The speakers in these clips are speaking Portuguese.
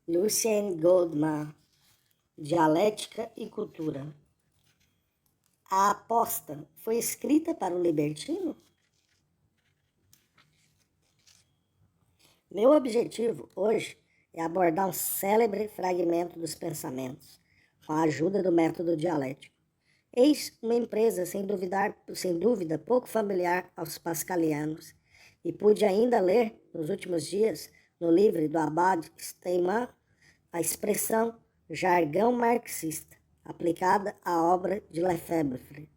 Lucien Goldman, Dialética e Cultura. A aposta foi escrita para o libertino? Meu objetivo hoje é abordar um célebre fragmento dos pensamentos, com a ajuda do método dialético. Eis uma empresa sem dúvida pouco familiar aos pascalianos, e pude ainda ler, nos últimos dias, no livro do Abad Steinman, a expressão jargão marxista, aplicada à obra de Lefebvre.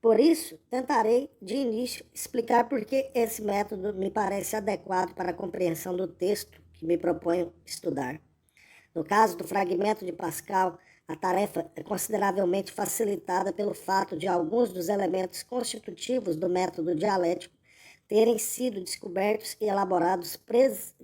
Por isso, tentarei, de início, explicar por que esse método me parece adequado para a compreensão do texto que me proponho estudar. No caso do fragmento de Pascal, a tarefa é consideravelmente facilitada pelo fato de alguns dos elementos constitutivos do método dialético terem sido descobertos e elaborados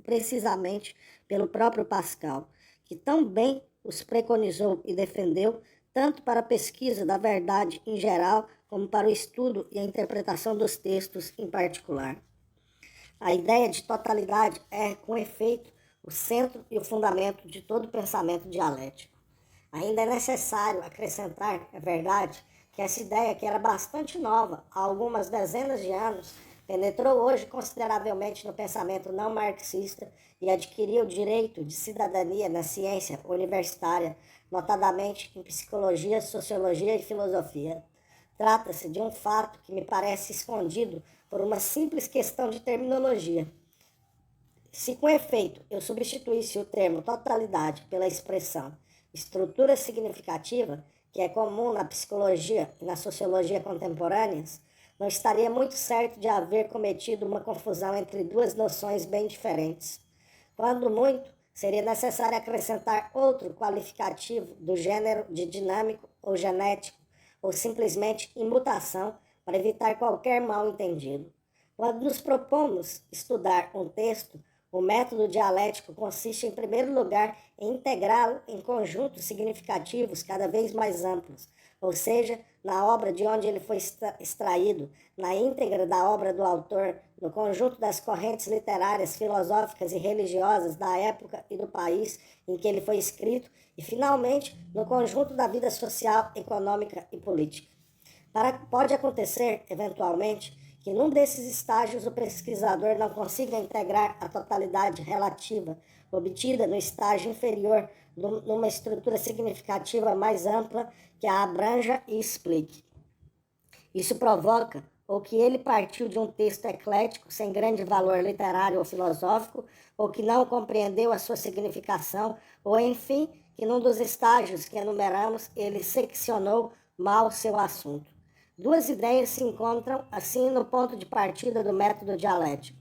precisamente pelo próprio Pascal, que tão bem os preconizou e defendeu, tanto para a pesquisa da verdade em geral, como para o estudo e a interpretação dos textos em particular. A ideia de totalidade é, com efeito, o centro e o fundamento de todo pensamento dialético. Ainda é necessário acrescentar, é verdade, que essa ideia, que era bastante nova há algumas dezenas de anos, penetrou hoje consideravelmente no pensamento não marxista e adquiriu o direito de cidadania na ciência universitária, notadamente em psicologia, sociologia e filosofia. Trata-se de um fato que me parece escondido por uma simples questão de terminologia. Se, com efeito, eu substituísse o termo totalidade pela expressão estrutura significativa, que é comum na psicologia e na sociologia contemporâneas, não estaria muito certo de haver cometido uma confusão entre duas noções bem diferentes. Quando muito, seria necessário acrescentar outro qualificativo do gênero de dinâmico ou genético, ou simplesmente imutação, para evitar qualquer mal-entendido. Quando nos propomos estudar um texto, o método dialético consiste, em primeiro lugar, em integrá-lo em conjuntos significativos cada vez mais amplos, ou seja, na obra de onde ele foi extraído, na íntegra da obra do autor, no conjunto das correntes literárias, filosóficas e religiosas da época e do país em que ele foi escrito, e, finalmente, no conjunto da vida social, econômica e política. Pode acontecer, eventualmente, que num desses estágios o pesquisador não consiga integrar a totalidade relativa obtida no estágio inferior numa estrutura significativa mais ampla que a abranja e explique. Isso provoca ou que ele partiu de um texto eclético sem grande valor literário ou filosófico, ou que não compreendeu a sua significação, ou enfim, que num dos estágios que enumeramos ele seccionou mal seu assunto. Duas ideias se encontram, assim, no ponto de partida do método dialético.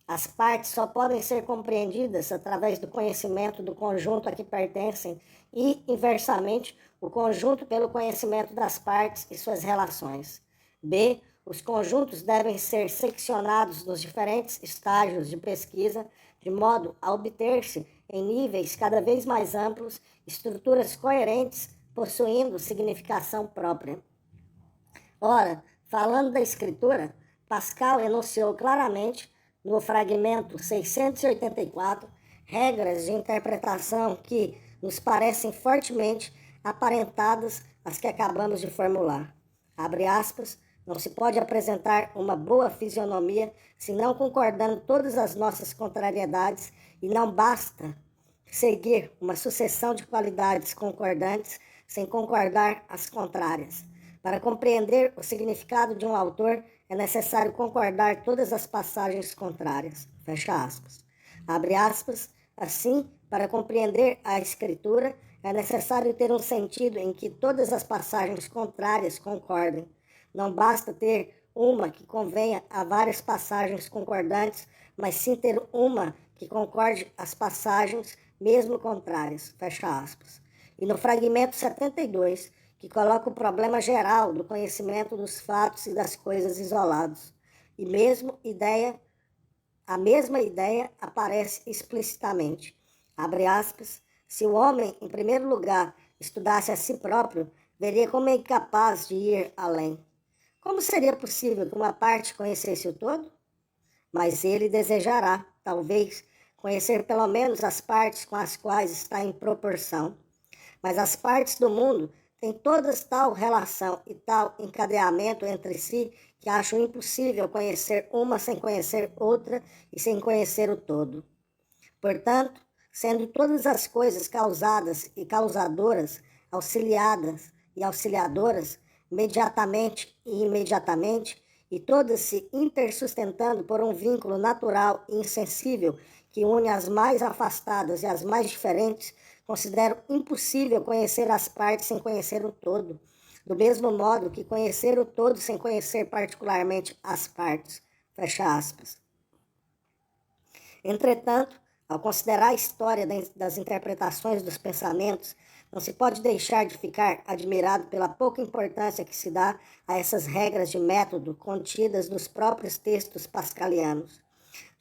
As partes só podem ser compreendidas através do conhecimento do conjunto a que pertencem e, inversamente, o conjunto pelo conhecimento das partes e suas relações. B. Os conjuntos devem ser seccionados nos diferentes estágios de pesquisa, de modo a obter-se, em níveis cada vez mais amplos, estruturas coerentes, possuindo significação própria. Ora, falando da escritura, Pascal enunciou claramente, no fragmento 684, regras de interpretação que nos parecem fortemente aparentadas às que acabamos de formular. Abre aspas, não se pode apresentar uma boa fisionomia se não concordando todas as nossas contrariedades, e não basta seguir uma sucessão de qualidades concordantes sem concordar as contrárias. Para compreender o significado de um autor, é necessário concordar todas as passagens contrárias. Fecha aspas. Abre aspas. Assim, para compreender a escritura, é necessário ter um sentido em que todas as passagens contrárias concordem. Não basta ter uma que convenha a várias passagens concordantes, mas sim ter uma que concorde as passagens, mesmo contrárias. Fecha aspas. E no fragmento 72, que coloca o problema geral do conhecimento dos fatos e das coisas isolados. E a mesma ideia aparece explicitamente. Abre aspas, se o homem, em primeiro lugar, estudasse a si próprio, veria como é incapaz de ir além. Como seria possível que uma parte conhecesse o todo? Mas ele desejará, talvez, conhecer pelo menos as partes com as quais está em proporção. Mas as partes do mundo têm todas tal relação e tal encadeamento entre si que acho impossível conhecer uma sem conhecer outra e sem conhecer o todo. Portanto, sendo todas as coisas causadas e causadoras, auxiliadas e auxiliadoras, imediatamente e imediatamente, e todas se intersustentando por um vínculo natural e insensível que une as mais afastadas e as mais diferentes, considero impossível conhecer as partes sem conhecer o todo, do mesmo modo que conhecer o todo sem conhecer particularmente as partes. Fecha aspas. Entretanto, ao considerar a história das interpretações dos pensamentos, não se pode deixar de ficar admirado pela pouca importância que se dá a essas regras de método contidas nos próprios textos pascalianos.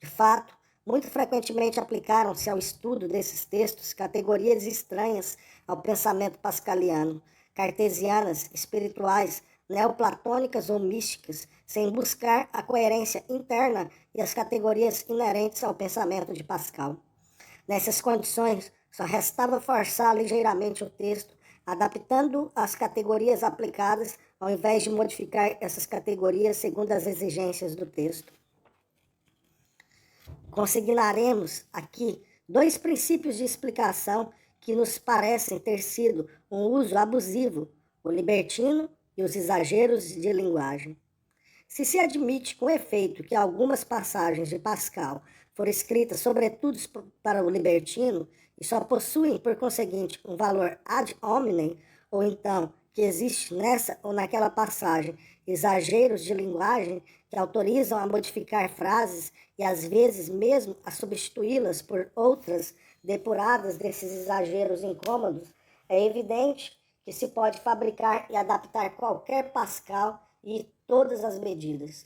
De fato, muito frequentemente aplicaram-se ao estudo desses textos categorias estranhas ao pensamento pascaliano, cartesianas, espirituais, neoplatônicas ou místicas, sem buscar a coerência interna e as categorias inerentes ao pensamento de Pascal. Nessas condições, só restava forçar ligeiramente o texto, adaptando as categorias aplicadas, ao invés de modificar essas categorias segundo as exigências do texto. Consignaremos aqui dois princípios de explicação que nos parecem ter sido um uso abusivo, o libertino e os exageros de linguagem. Se admite com efeito que algumas passagens de Pascal foram escritas sobretudo para o libertino e só possuem, por conseguinte, um valor ad hominem, ou então que existe nessa ou naquela passagem exageros de linguagem que autorizam a modificar frases e às vezes mesmo a substituí-las por outras depuradas desses exageros incômodos, é evidente que se pode fabricar e adaptar qualquer Pascal e todas as medidas.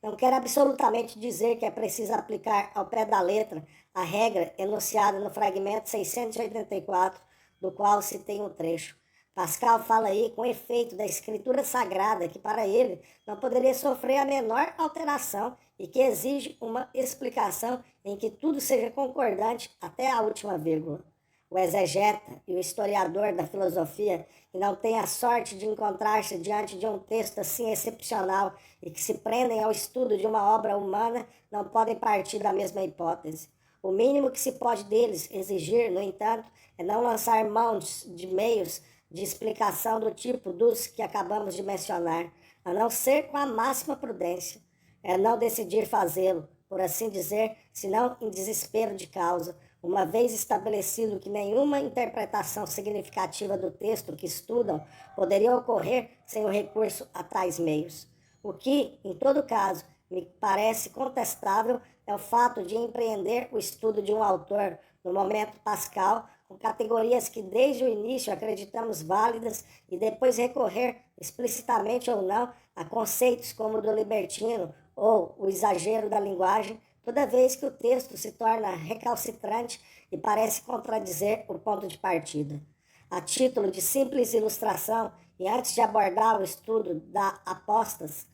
Não quero absolutamente dizer que é preciso aplicar ao pé da letra a regra enunciada no fragmento 684, do qual citei um trecho. Pascal fala aí com efeito da escritura sagrada, que para ele não poderia sofrer a menor alteração e que exige uma explicação em que tudo seja concordante até a última vírgula. O exegeta e o historiador da filosofia que não tem a sorte de encontrar-se diante de um texto assim excepcional e que se prendem ao estudo de uma obra humana não podem partir da mesma hipótese. O mínimo que se pode deles exigir, no entanto, é não lançar mão de meios de explicação do tipo dos que acabamos de mencionar, a não ser com a máxima prudência. É não decidir fazê-lo, por assim dizer, senão em desespero de causa, uma vez estabelecido que nenhuma interpretação significativa do texto que estudam poderia ocorrer sem o recurso a tais meios. O que, em todo caso, me parece contestável é o fato de empreender o estudo de um autor no momento pascal, com categorias que desde o início acreditamos válidas e depois recorrer, explicitamente ou não, a conceitos como o do libertino ou o exagero da linguagem, toda vez que o texto se torna recalcitrante e parece contradizer o ponto de partida. A título de simples ilustração, e antes de abordar o estudo da apóstase,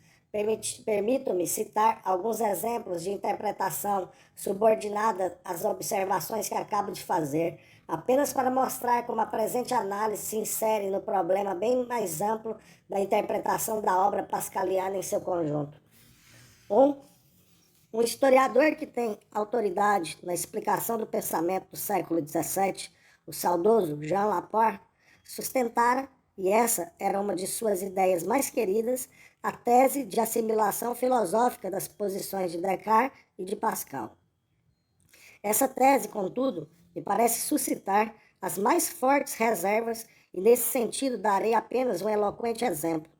permito-me citar alguns exemplos de interpretação subordinada às observações que acabo de fazer, apenas para mostrar como a presente análise se insere no problema bem mais amplo da interpretação da obra pascaliana em seu conjunto. Um historiador que tem autoridade na explicação do pensamento do século XVII, o saudoso Jean Laporte, sustentara, e essa era uma de suas ideias mais queridas, a tese de assimilação filosófica das posições de Descartes e de Pascal. Essa tese, contudo, me parece suscitar as mais fortes reservas e, nesse sentido, darei apenas um eloquente exemplo.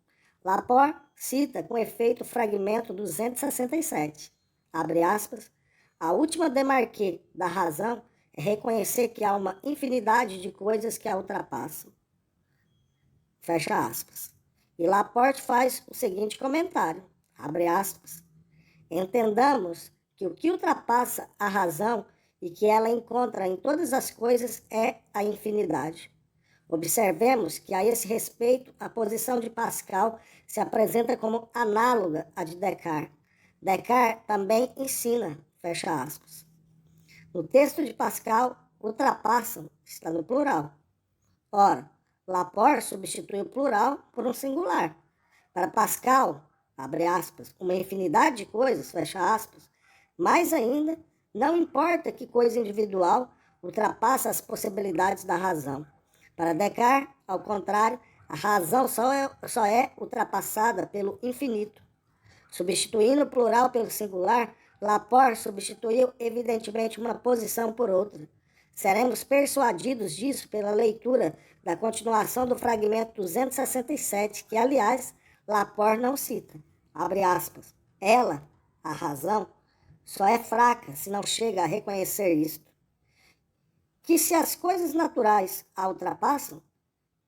Laporte cita com efeito o fragmento 267. Abre aspas, a última demarque da razão é reconhecer que há uma infinidade de coisas que a ultrapassam. Fecha aspas. E Laporte faz o seguinte comentário, abre aspas, entendamos que o que ultrapassa a razão e que ela encontra em todas as coisas é a infinidade. Observemos que, a esse respeito, a posição de Pascal se apresenta como análoga à de Descartes. Descartes também ensina, fecha aspas. No texto de Pascal, ultrapassam está no plural. Ora, Laporte substitui o plural por um singular. Para Pascal, abre aspas, uma infinidade de coisas, fecha aspas, mais ainda, não importa que coisa individual ultrapassa as possibilidades da razão. Para Descartes, ao contrário, a razão só é ultrapassada pelo infinito. Substituindo o plural pelo singular, Laporte substituiu evidentemente uma posição por outra. Seremos persuadidos disso pela leitura da continuação do fragmento 267, que, aliás, Laporte não cita. Abre aspas. Ela, a razão, só é fraca se não chega a reconhecer isto. Que se as coisas naturais a ultrapassam,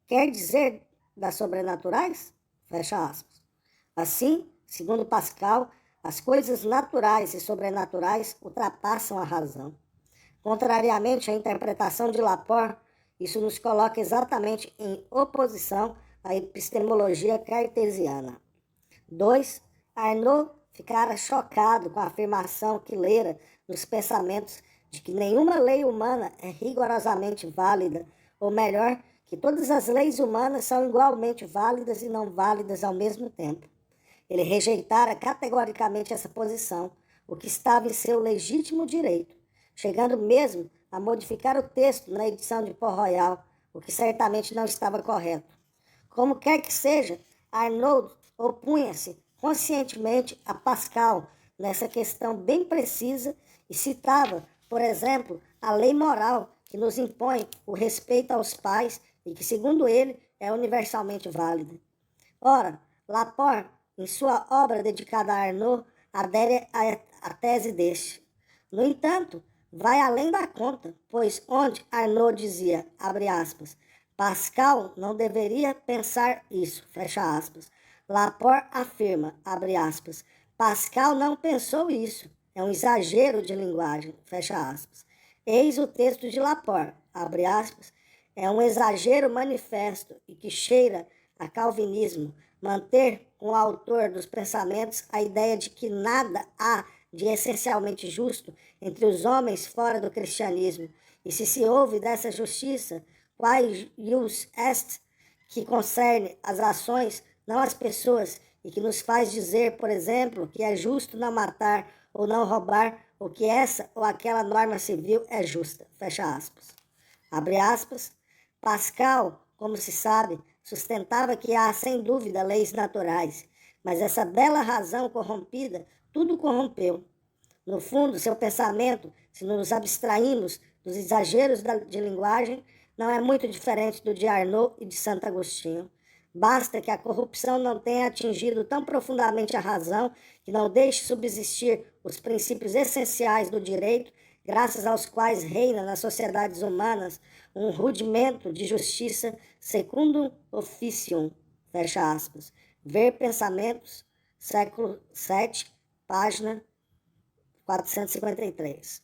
quer dizer das sobrenaturais? Fecha aspas. Assim, segundo Pascal, as coisas naturais e sobrenaturais ultrapassam a razão. Contrariamente à interpretação de Laporte, isso nos coloca exatamente em oposição à epistemologia cartesiana. 2. Arnaud ficara chocado com a afirmação que lera nos pensamentos de que nenhuma lei humana é rigorosamente válida, ou melhor, que todas as leis humanas são igualmente válidas e não válidas ao mesmo tempo. Ele rejeitara categoricamente essa posição, o que estava em seu legítimo direito, chegando mesmo a modificar o texto na edição de Port-Royal, o que certamente não estava correto. Como quer que seja, Arnaud opunha-se conscientemente a Pascal nessa questão bem precisa e citava, por exemplo, a lei moral que nos impõe o respeito aos pais e que, segundo ele, é universalmente válida. Ora, Laporte, em sua obra dedicada a Arnaud, adere à tese deste. No entanto, vai além da conta, pois onde Arnaud dizia, abre aspas, Pascal não deveria pensar isso, fecha aspas. Laporte afirma, abre aspas, Pascal não pensou isso, é um exagero de linguagem, fecha aspas. Eis o texto de Laporte, abre aspas, é um exagero manifesto e que cheira a calvinismo, manter com o autor dos pensamentos a ideia de que nada há de essencialmente justo entre os homens fora do cristianismo, e se houve dessa justiça, quae jus est, que concerne as ações, não as pessoas, e que nos faz dizer, por exemplo, que é justo não matar ou não roubar, ou que essa ou aquela norma civil é justa, fecha aspas. Abre aspas, Pascal, como se sabe, sustentava que há, sem dúvida, leis naturais, mas essa bela razão corrompida tudo corrompeu. No fundo, seu pensamento, se nos abstraímos dos exageros de linguagem, não é muito diferente do de Arnaud e de Santo Agostinho. Basta que a corrupção não tenha atingido tão profundamente a razão que não deixe subsistir os princípios essenciais do direito, graças aos quais reina nas sociedades humanas um rudimento de justiça secundum officium, fecha aspas. Ver Pensamentos, século VII, página 453.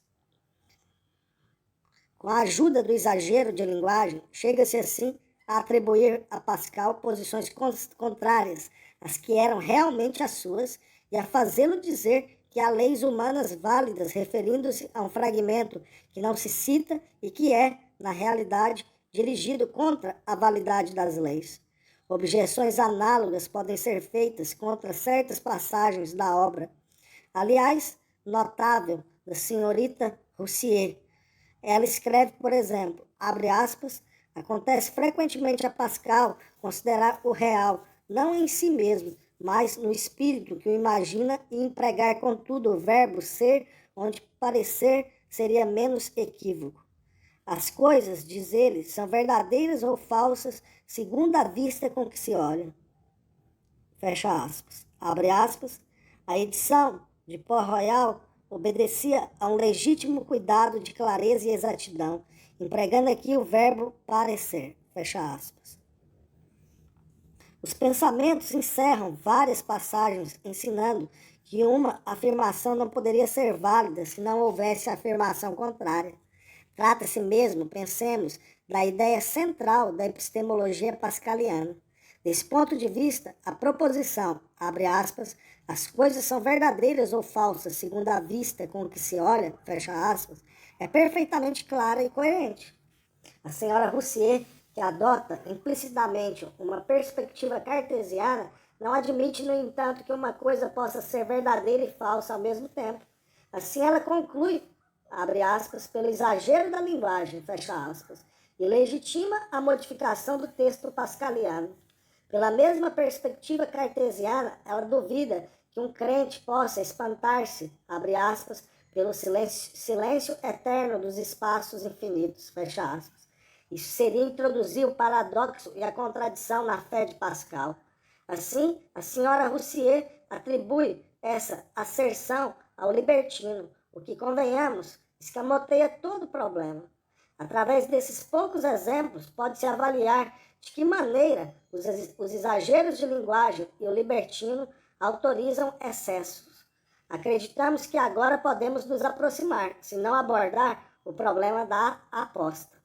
Com a ajuda do exagero de linguagem, chega-se assim a atribuir a Pascal posições contrárias às que eram realmente as suas e a fazê-lo dizer que há leis humanas válidas, referindo-se a um fragmento que não se cita e que é, na realidade, dirigido contra a validade das leis. Objeções análogas podem ser feitas contra certas passagens da obra. Aliás, notável, da senhorita Roussier. Ela escreve, por exemplo, abre aspas, acontece frequentemente a Pascal considerar o real, não em si mesmo, mas no espírito que o imagina e empregar, contudo, o verbo ser, onde parecer seria menos equívoco. As coisas, diz ele, são verdadeiras ou falsas, segundo a vista com que se olha. Fecha aspas. Abre aspas. A edição de Port-Royal obedecia a um legítimo cuidado de clareza e exatidão, empregando aqui o verbo parecer. Fecha aspas. Os pensamentos encerram várias passagens ensinando que uma afirmação não poderia ser válida se não houvesse afirmação contrária. Trata-se mesmo, pensemos, da ideia central da epistemologia pascaliana. Desse ponto de vista, a proposição, abre aspas, as coisas são verdadeiras ou falsas segundo a vista com que se olha, fecha aspas, é perfeitamente clara e coerente. A senhora Roussier, que adota implicitamente uma perspectiva cartesiana, não admite, no entanto, que uma coisa possa ser verdadeira e falsa ao mesmo tempo. Assim ela conclui, abre aspas, pelo exagero da linguagem, fecha aspas, e legitima a modificação do texto pascaliano. Pela mesma perspectiva cartesiana, ela duvida que um crente possa espantar-se, abre aspas, pelo silêncio eterno dos espaços infinitos, fecha aspas. Isso seria introduzir o paradoxo e a contradição na fé de Pascal. Assim, a senhora Roussier atribui essa asserção ao libertino, o que, convenhamos, escamoteia todo o problema. Através desses poucos exemplos, pode-se avaliar de que maneira os exageros de linguagem e o libertino autorizam excessos. Acreditamos que agora podemos nos aproximar, se não abordar o problema da aposta.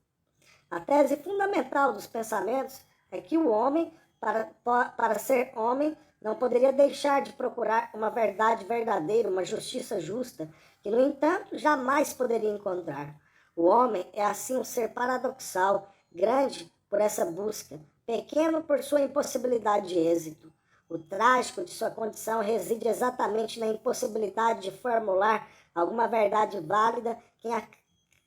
A tese fundamental dos pensamentos é que o homem, para ser homem, não poderia deixar de procurar uma verdade verdadeira, uma justiça justa, que, no entanto, jamais poderia encontrar. O homem é, assim, um ser paradoxal, grande por essa busca, pequeno por sua impossibilidade de êxito. O trágico de sua condição reside exatamente na impossibilidade de formular alguma verdade válida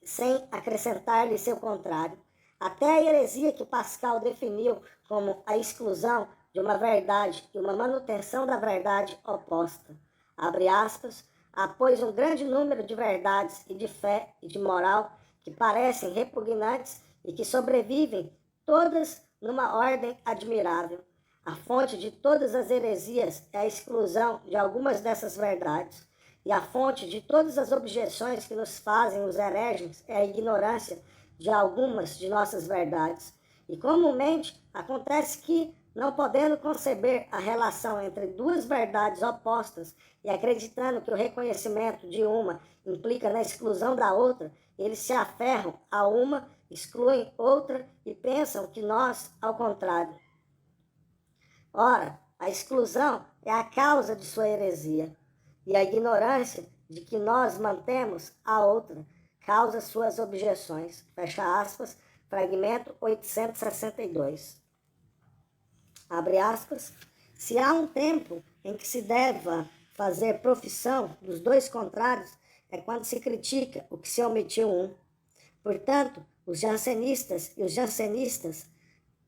sem acrescentar-lhe seu contrário. Até a heresia que Pascal definiu como a exclusão de uma verdade e uma manutenção da verdade oposta, abre aspas, após um grande número de verdades e de fé e de moral que parecem repugnantes e que sobrevivem todas numa ordem admirável. A fonte de todas as heresias é a exclusão de algumas dessas verdades, e a fonte de todas as objeções que nos fazem os hereges é a ignorância de algumas de nossas verdades. E comumente acontece que, não podendo conceber a relação entre duas verdades opostas e acreditando que o reconhecimento de uma implica na exclusão da outra, eles se aferram a uma, excluem outra e pensam que nós, ao contrário. Ora, a exclusão é a causa de sua heresia, e a ignorância de que nós mantemos a outra causa suas objeções. Fecha aspas, fragmento 862. Abre aspas. Se há um tempo em que se deva fazer profissão dos dois contrários, é quando se critica o que se omitiu um. Portanto, os jansenistas e os jansenistas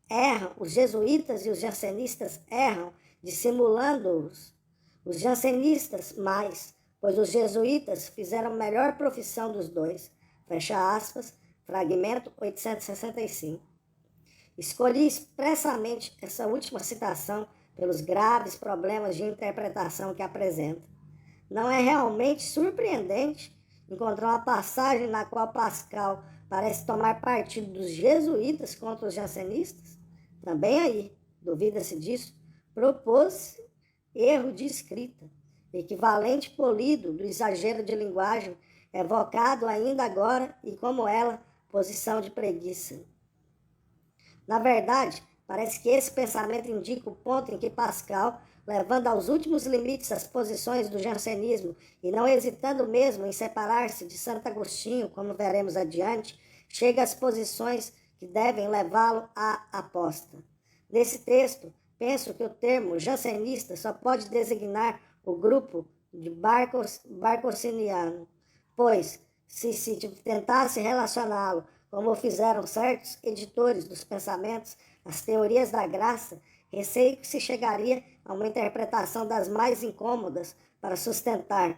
erram, os jesuítas e os jansenistas erram, dissimulando-os. Os jansenistas mais, pois os jesuítas fizeram melhor profissão dos dois. Fecha aspas, fragmento 865. Escolhi expressamente essa última citação pelos graves problemas de interpretação que apresenta. Não é realmente surpreendente encontrar uma passagem na qual Pascal parece tomar partido dos jesuítas contra os jansenistas? Também aí, duvida-se disso, propôs erro de escrita, equivalente polido do exagero de linguagem, evocado ainda agora e, como ela, posição de preguiça. Na verdade, parece que esse pensamento indica o ponto em que Pascal, levando aos últimos limites as posições do jansenismo e não hesitando mesmo em separar-se de Santo Agostinho, como veremos adiante, chega às posições que devem levá-lo à aposta. Nesse texto, penso que o termo jansenista só pode designar o grupo de barcociniano, pois, se tentasse relacioná-lo, como fizeram certos editores dos pensamentos, as teorias da graça, receio que se chegaria a uma interpretação das mais incômodas para sustentar.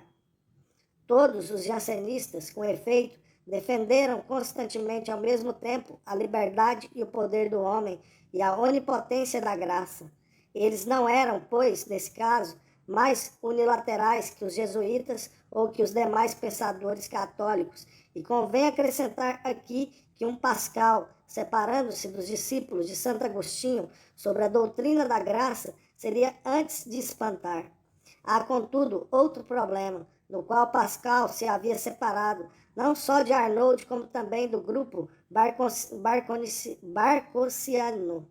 Todos os jansenistas, com efeito, defenderam constantemente ao mesmo tempo a liberdade e o poder do homem e a onipotência da graça. Eles não eram, pois, nesse caso, mais unilaterais que os jesuítas ou que os demais pensadores católicos, e convém acrescentar aqui que um Pascal, separando-se dos discípulos de Santo Agostinho sobre a doutrina da graça, seria antes de espantar. Há, contudo, outro problema, no qual Pascal se havia separado, não só de Arnauld, como também do grupo barcociano,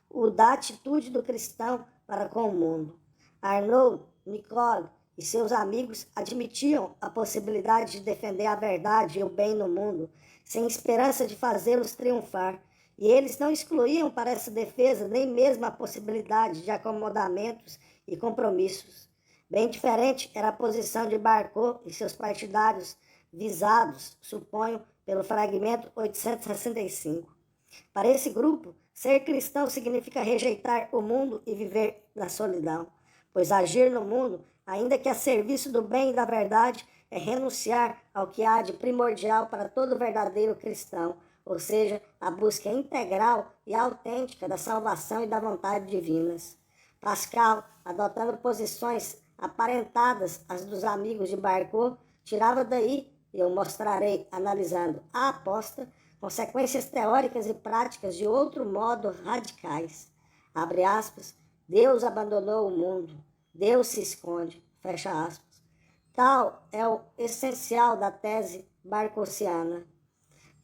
o da atitude do cristão para com o mundo. Arnauld, Nicole e seus amigos admitiam a possibilidade de defender a verdade e o bem no mundo, sem esperança de fazê-los triunfar, e eles não excluíam para essa defesa nem mesmo a possibilidade de acomodamentos e compromissos. Bem diferente era a posição de Barcot e seus partidários, visados, suponho, pelo fragmento 865. Para esse grupo, ser cristão significa rejeitar o mundo e viver na solidão, pois agir no mundo, ainda que a serviço do bem e da verdade, é renunciar ao que há de primordial para todo verdadeiro cristão, ou seja, a busca integral e autêntica da salvação e da vontade divinas. Pascal, adotando posições aparentadas às dos amigos de Barcot, tirava daí, e eu mostrarei analisando a aposta, consequências teóricas e práticas de outro modo radicais. Abre aspas, Deus abandonou o mundo, Deus se esconde, fecha aspas. Tal é o essencial da tese barcosiana.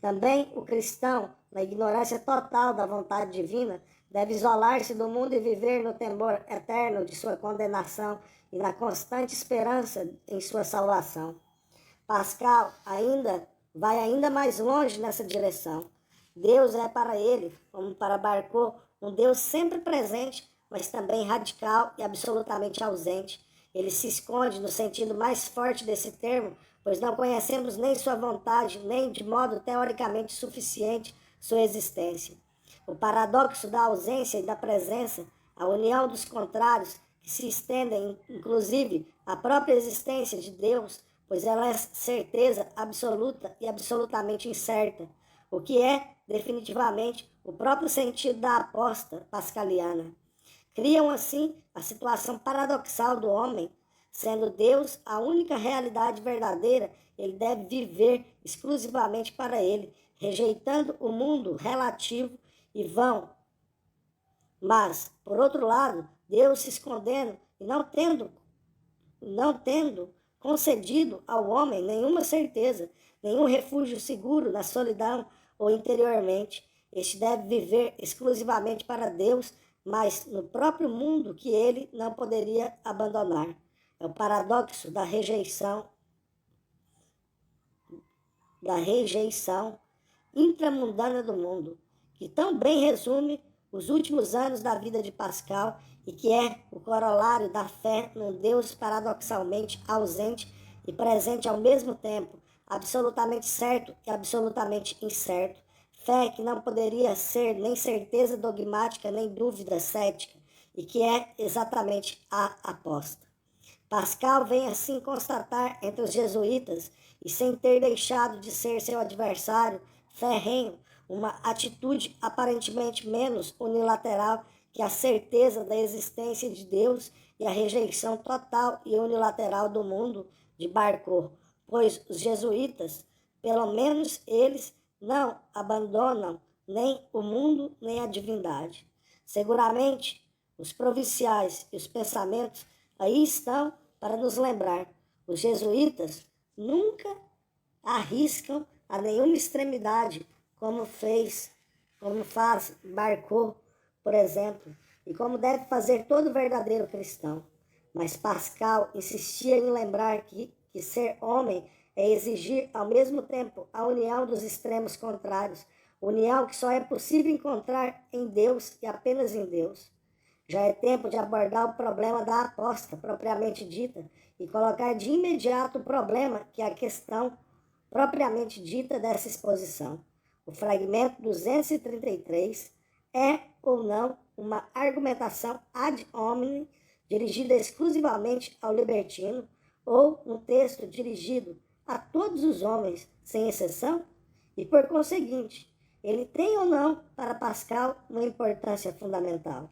Também o cristão, na ignorância total da vontade divina, deve isolar-se do mundo e viver no temor eterno de sua condenação e na constante esperança em sua salvação. Pascal vai ainda mais longe nessa direção. Deus é para ele, como para Barcot, um Deus sempre presente, mas também radical e absolutamente ausente. Ele se esconde no sentido mais forte desse termo, pois não conhecemos nem sua vontade, nem de modo teoricamente suficiente sua existência. O paradoxo da ausência e da presença, a união dos contrários, que se estendem inclusive à própria existência de Deus, pois ela é certeza absoluta e absolutamente incerta, o que é, definitivamente, o próprio sentido da aposta pascaliana. Criam, assim, a situação paradoxal do homem. Sendo Deus a única realidade verdadeira, ele deve viver exclusivamente para ele, rejeitando o mundo relativo e vão. Mas, por outro lado, Deus se escondendo e não tendo concedido ao homem nenhuma certeza, nenhum refúgio seguro na solidão ou interiormente. Este deve viver exclusivamente para Deus, mas no próprio mundo que ele não poderia abandonar. É o paradoxo da rejeição intramundana do mundo, que tão bem resume os últimos anos da vida de Pascal e que é o corolário da fé num Deus paradoxalmente ausente e presente ao mesmo tempo, absolutamente certo e absolutamente incerto, fé que não poderia ser nem certeza dogmática nem dúvida cética, e que é exatamente a aposta. Pascal vem assim constatar entre os jesuítas, e sem ter deixado de ser seu adversário ferrenho, uma atitude aparentemente menos unilateral que a certeza da existência de Deus e a rejeição total e unilateral do mundo de Barcot, pois os jesuítas, pelo menos eles, não abandonam nem o mundo nem a divindade. Seguramente, os provinciais e os pensamentos aí estão para nos lembrar. Os jesuítas nunca arriscam a nenhuma extremidade, como faz Barcot, por exemplo, e como deve fazer todo verdadeiro cristão. Mas Pascal insistia em lembrar que ser homem é exigir ao mesmo tempo a união dos extremos contrários, união que só é possível encontrar em Deus e apenas em Deus. Já é tempo de abordar o problema da aposta propriamente dita e colocar de imediato o problema que é a questão propriamente dita dessa exposição. O fragmento 233 é ou não uma argumentação ad hominem dirigida exclusivamente ao libertino ou um texto dirigido a todos os homens, sem exceção? E, por conseguinte, ele tem ou não, para Pascal, uma importância fundamental?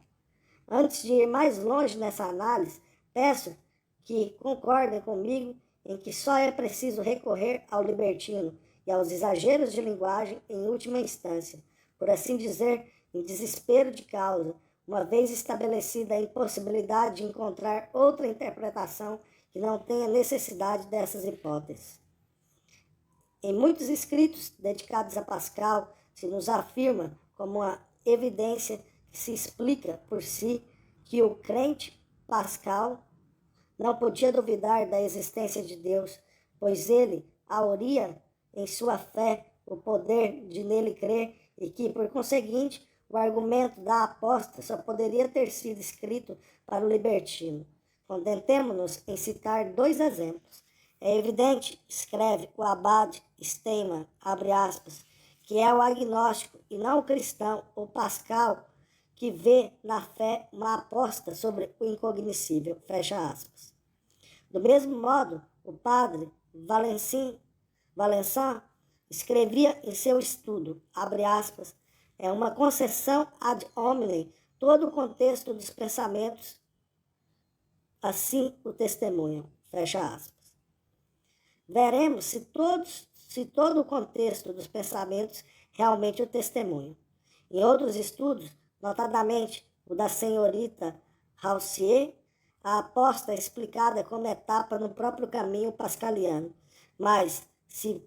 Antes de ir mais longe nessa análise, peço que concordem comigo em que só é preciso recorrer ao libertino e aos exageros de linguagem em última instância, por assim dizer, em desespero de causa, uma vez estabelecida a impossibilidade de encontrar outra interpretação que não tenha necessidade dessas hipóteses. Em muitos escritos dedicados a Pascal, se nos afirma como uma evidência que se explica por si que o crente Pascal não podia duvidar da existência de Deus, pois ele auria em sua fé o poder de nele crer e que, por conseguinte, o argumento da aposta só poderia ter sido escrito para o libertino. Contentemo-nos em citar 2 exemplos. É evidente, escreve o abade Steinman, abre aspas, que é o agnóstico e não o cristão, o Pascal, que vê na fé uma aposta sobre o incognoscível, fecha aspas. Do mesmo modo, o padre Valençon escrevia em seu estudo, abre aspas, é uma concessão ad hominem, todo o contexto dos pensamentos, assim o testemunham, fecha aspas. Veremos se todo o contexto dos pensamentos realmente o testemunham. Em outros estudos, notadamente o da senhorita Raussier, a aposta é explicada como etapa no próprio caminho pascaliano, mas se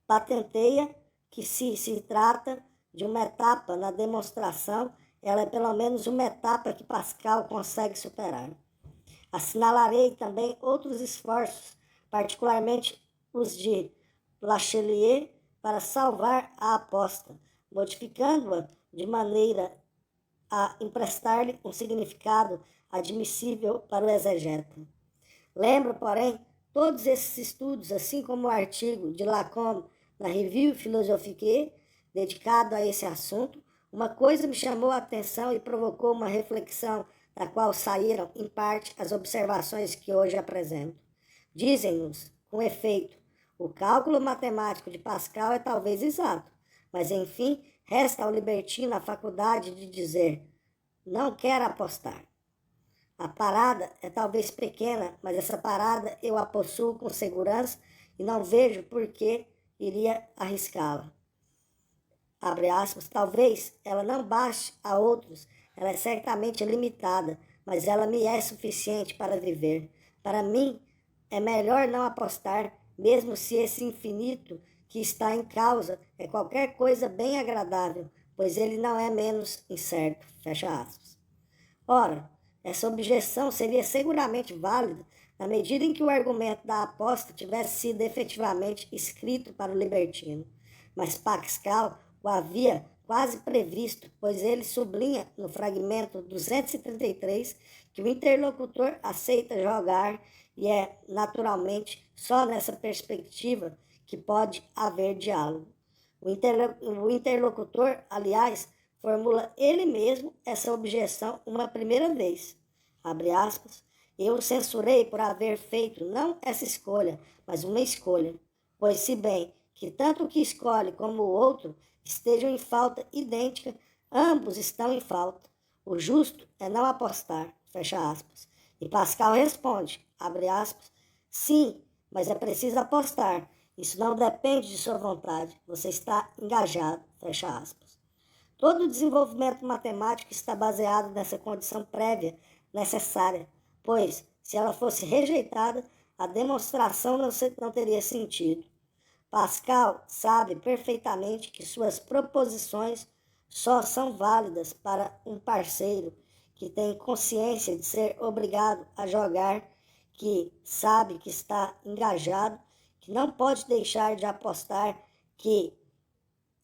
patenteia que se trata de uma etapa na demonstração, ela é pelo menos uma etapa que Pascal consegue superar. Assinalarei também outros esforços, particularmente os de Lachelier, para salvar a aposta, modificando-a de maneira a emprestar-lhe um significado admissível para o exegeta. Lembro, porém, todos esses estudos, assim como o artigo de Lacombe na Revue Philosophique, dedicado a esse assunto, uma coisa me chamou a atenção e provocou uma reflexão da qual saíram, em parte, as observações que hoje apresento. Dizem-nos, com efeito, o cálculo matemático de Pascal é talvez exato, mas, enfim, resta ao libertino a faculdade de dizer, não quero apostar. A parada é talvez pequena, mas essa parada eu a possuo com segurança e não vejo por que iria arriscá-la. Abre aspas, talvez ela não baixe a outros, ela é certamente limitada, mas ela me é suficiente para viver. Para mim, é melhor não apostar, mesmo se esse infinito que está em causa é qualquer coisa bem agradável, pois ele não é menos incerto, fecha aspas. Ora, essa objeção seria seguramente válida na medida em que o argumento da aposta tivesse sido efetivamente escrito para o libertino. Mas Pascal o havia quase previsto, pois ele sublinha no fragmento 233 que o interlocutor aceita jogar e é, naturalmente, só nessa perspectiva que pode haver diálogo. O interlocutor, aliás, formula ele mesmo essa objeção uma primeira vez. Abre aspas, eu o censurei por haver feito não essa escolha, mas uma escolha. Pois se bem que tanto o que escolhe como o outro estejam em falta idêntica, ambos estão em falta. O justo é não apostar, fecha aspas. E Pascal responde, abre aspas, sim, mas é preciso apostar. Isso não depende de sua vontade. Você está engajado, fecha aspas. Todo o desenvolvimento matemático está baseado nessa condição prévia necessária, pois, se ela fosse rejeitada, a demonstração não teria sentido. Pascal sabe perfeitamente que suas proposições só são válidas para um parceiro que tem consciência de ser obrigado a jogar, que sabe que está engajado, que não pode deixar de apostar, que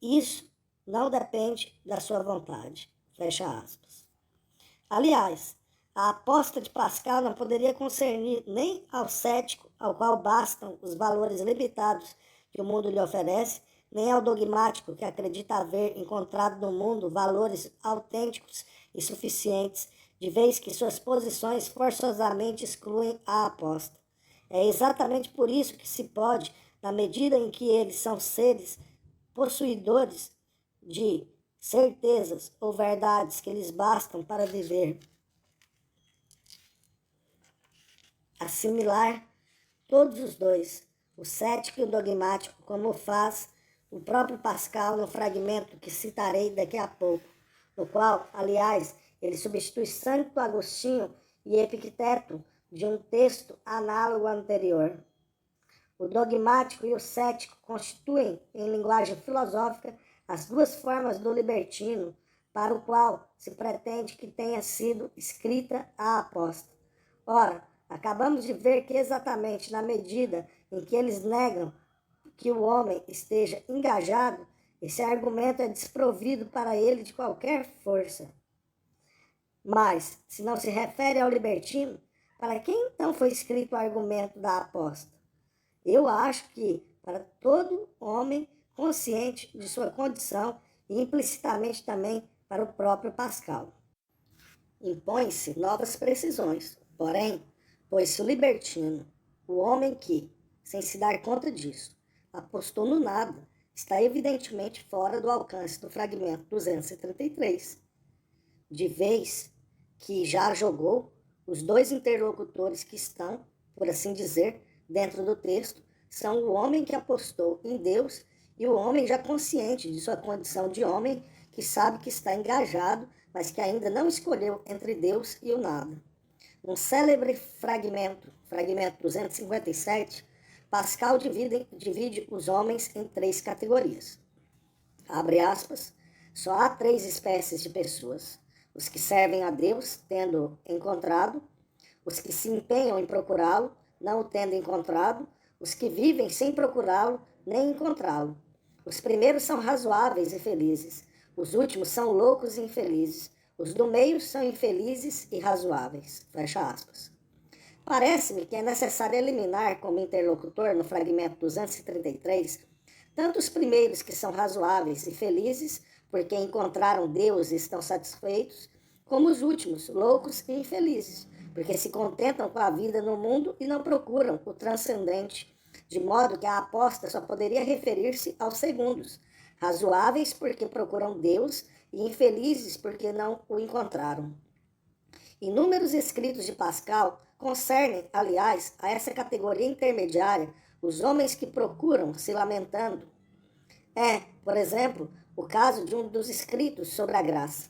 isso não depende da sua vontade. Fecha aspas. Aliás, a aposta de Pascal não poderia concernir nem ao cético, ao qual bastam os valores limitados que o mundo lhe oferece, nem ao dogmático que acredita haver encontrado no mundo valores autênticos e suficientes, de vez que suas posições forçosamente excluem a aposta. É exatamente por isso que se pode, na medida em que eles são seres possuidores de certezas ou verdades que lhes bastam para viver, assimilar todos os dois, o cético e o dogmático, como faz o próprio Pascal no fragmento que citarei daqui a pouco, no qual, aliás, ele substitui Santo Agostinho e Epicteto de um texto análogo ao anterior. O dogmático e o cético constituem, em linguagem filosófica, as duas formas do libertino, para o qual se pretende que tenha sido escrita a aposta. Ora, Acabamos de ver que exatamente na medida em que eles negam que o homem esteja engajado, esse argumento é desprovido para ele de qualquer força. Mas, se não se refere ao libertino, para quem então foi escrito o argumento da aposta? Eu acho que para todo homem consciente de sua condição e implicitamente também para o próprio Pascal. Impõe-se novas precisões, porém, pois-se o libertino, o homem que, sem se dar conta disso, apostou no nada, está evidentemente fora do alcance do fragmento 233. De vez que já jogou, os dois interlocutores que estão, por assim dizer, dentro do texto, são o homem que apostou em Deus e o homem já consciente de sua condição de homem, que sabe que está engajado, mas que ainda não escolheu entre Deus e o nada. Um célebre fragmento 257, Pascal divide os homens em 3 categorias. Abre aspas, só há 3 espécies de pessoas: os que servem a Deus, tendo encontrado, os que se empenham em procurá-lo, não o tendo encontrado, os que vivem sem procurá-lo, nem encontrá-lo. Os primeiros são razoáveis e felizes, os últimos são loucos e infelizes, os do meio são infelizes e razoáveis. Fecha aspas. Parece-me que é necessário eliminar como interlocutor no fragmento 233 tanto os primeiros que são razoáveis e felizes, porque encontraram Deus e estão satisfeitos, como os últimos, loucos e infelizes, porque se contentam com a vida no mundo e não procuram o transcendente, de modo que a aposta só poderia referir-se aos segundos, razoáveis porque procuram Deus e infelizes porque não o encontraram. Inúmeros escritos de Pascal concernem, aliás, a essa categoria intermediária, os homens que procuram se lamentando. É, por exemplo, o caso de um dos escritos sobre a graça.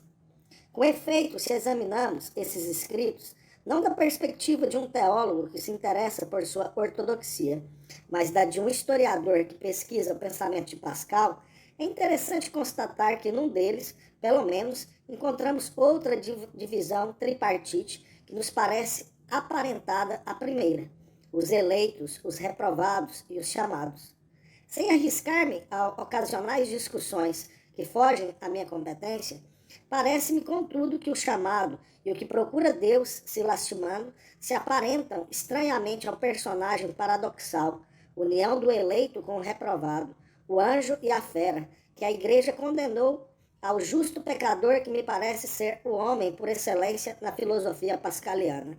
Com efeito, se examinamos esses escritos, não da perspectiva de um teólogo que se interessa por sua ortodoxia, mas da de um historiador que pesquisa o pensamento de Pascal, é interessante constatar que num deles, pelo menos, encontramos outra divisão tripartite que nos parece aparentada à primeira: os eleitos, os reprovados e os chamados. Sem arriscar-me a ocasionais discussões que fogem à minha competência, parece-me, contudo, que o chamado e o que procura Deus, se lastimando, se aparentam estranhamente ao personagem paradoxal, união do eleito com o reprovado, o anjo e a fera, que a Igreja condenou ao justo pecador que me parece ser o homem por excelência na filosofia pascaliana.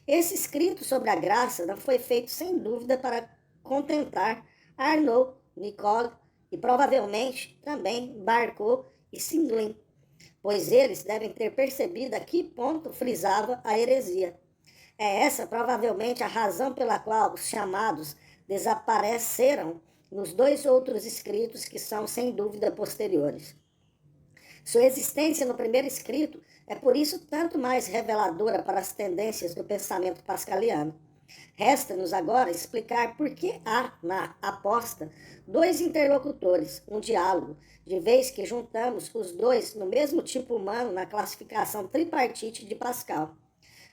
Esse escrito sobre a graça não foi feito sem dúvida para contentar Arnaud, Nicole e provavelmente também Barcot e Singlin, pois eles devem ter percebido a que ponto frisava a heresia. É essa provavelmente a razão pela qual os chamados desapareceram nos 2 outros escritos que são sem dúvida posteriores. Sua existência no primeiro escrito é por isso tanto mais reveladora para as tendências do pensamento pascaliano. Resta-nos agora explicar por que há na aposta 2 interlocutores, um diálogo, de vez que juntamos os 2 no mesmo tipo humano na classificação tripartite de Pascal.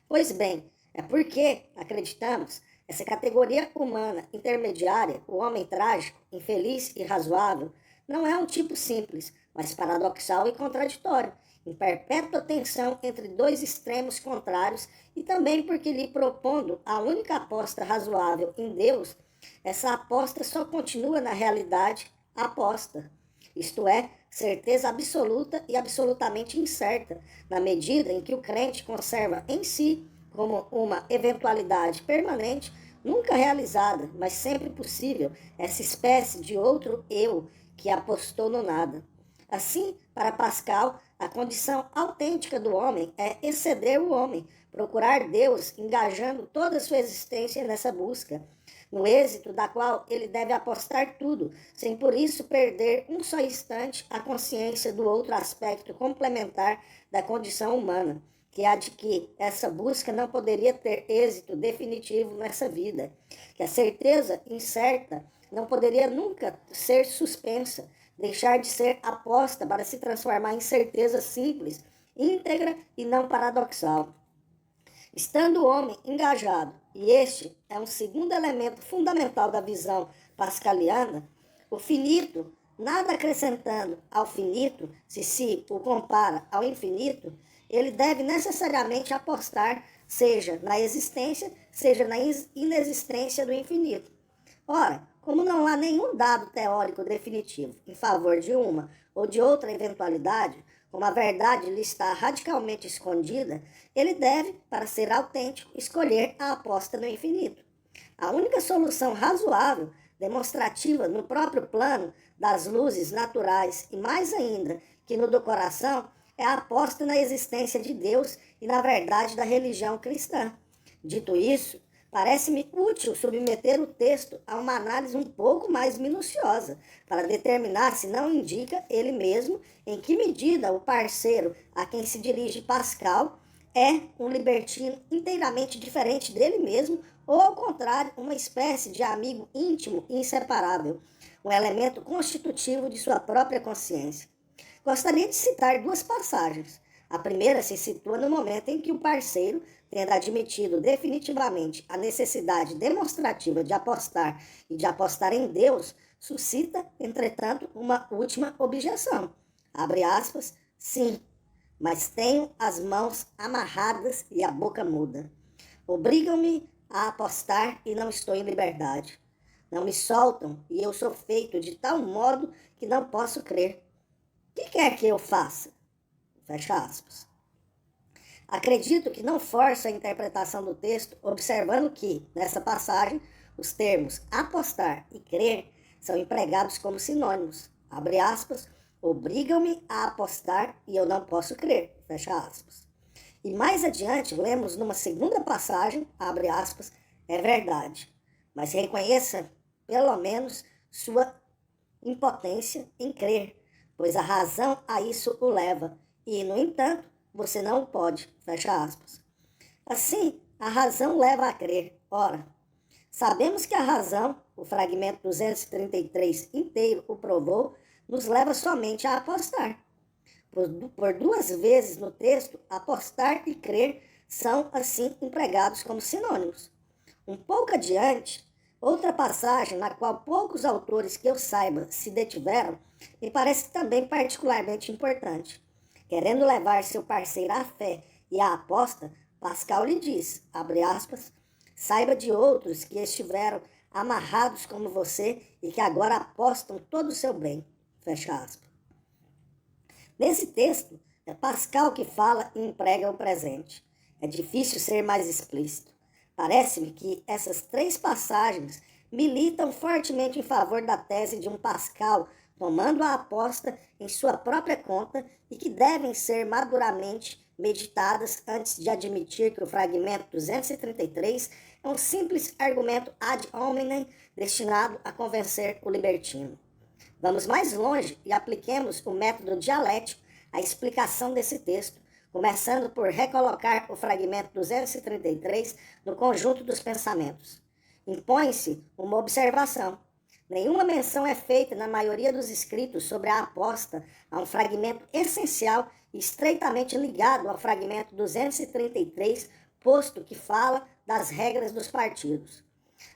Pois bem, é porque, acreditamos, essa categoria humana intermediária, o homem trágico, infeliz e razoável, não é um tipo simples, mas paradoxal e contraditório, em perpétua tensão entre 2 extremos contrários, e também porque lhe propondo a única aposta razoável em Deus, essa aposta só continua na realidade aposta, isto é, certeza absoluta e absolutamente incerta, na medida em que o crente conserva em si, como uma eventualidade permanente, nunca realizada, mas sempre possível, essa espécie de outro eu que apostou no nada. Assim, para Pascal, a condição autêntica do homem é exceder o homem, procurar Deus, engajando toda a sua existência nessa busca, no êxito da qual ele deve apostar tudo, sem por isso perder um só instante a consciência do outro aspecto complementar da condição humana, que é a de que essa busca não poderia ter êxito definitivo nessa vida, que a certeza incerta não poderia nunca ser suspensa, deixar de ser aposta para se transformar em certeza simples, íntegra e não paradoxal. Estando o homem engajado, e este é um segundo elemento fundamental da visão pascaliana, o finito, nada acrescentando ao finito, se o compara ao infinito, ele deve necessariamente apostar, seja na existência, seja na inexistência do infinito. Ora, como não há nenhum dado teórico definitivo em favor de uma ou de outra eventualidade, como a verdade lhe está radicalmente escondida, ele deve, para ser autêntico, escolher a aposta no infinito. A única solução razoável, demonstrativa no próprio plano das luzes naturais e mais ainda que no do coração, é a aposta na existência de Deus e na verdade da religião cristã. Dito isso, parece-me útil submeter o texto a uma análise um pouco mais minuciosa, para determinar se não indica ele mesmo em que medida o parceiro a quem se dirige Pascal é um libertino inteiramente diferente dele mesmo, ou ao contrário, uma espécie de amigo íntimo e inseparável, um elemento constitutivo de sua própria consciência. Gostaria de citar duas passagens. A primeira se situa no momento em que o parceiro, tendo admitido definitivamente a necessidade demonstrativa de apostar e de apostar em Deus, suscita, entretanto, uma última objeção. Abre aspas, sim, mas tenho as mãos amarradas e a boca muda. Obrigam-me a apostar e não estou em liberdade. Não me soltam e eu sou feito de tal modo que não posso crer. O que quer que eu faça? Fecha aspas. Acredito que não forço a interpretação do texto, observando que, nessa passagem, os termos apostar e crer são empregados como sinônimos. Abre aspas, obrigam-me a apostar e eu não posso crer. Fecha aspas. E mais adiante, lemos numa segunda passagem, abre aspas, é verdade, mas reconheça, pelo menos, sua impotência em crer, pois a razão a isso o leva, e, no entanto, você não o pode, fecha aspas. Assim, a razão leva a crer. Ora, sabemos que a razão, o fragmento 233 inteiro o provou, nos leva somente a apostar. Por duas vezes no texto, apostar e crer são, assim, empregados como sinônimos. Um pouco adiante, outra passagem na qual poucos autores que eu saiba se detiveram, me parece também particularmente importante. Querendo levar seu parceiro à fé e à aposta, Pascal lhe diz, abre aspas, saiba de outros que estiveram amarrados como você e que agora apostam todo o seu bem, fecha aspas. Nesse texto, é Pascal que fala e emprega o presente. É difícil ser mais explícito. Parece-me que essas três passagens militam fortemente em favor da tese de um Pascal tomando a aposta em sua própria conta e que devem ser maduramente meditadas antes de admitir que o fragmento 233 é um simples argumento ad hominem destinado a convencer o libertino. Vamos mais longe e apliquemos o método dialético à explicação desse texto, começando por recolocar o fragmento 233 no conjunto dos pensamentos. Impõe-se uma observação. Nenhuma menção é feita na maioria dos escritos sobre a aposta a um fragmento essencial e estreitamente ligado ao fragmento 233, posto que fala das regras dos partidos.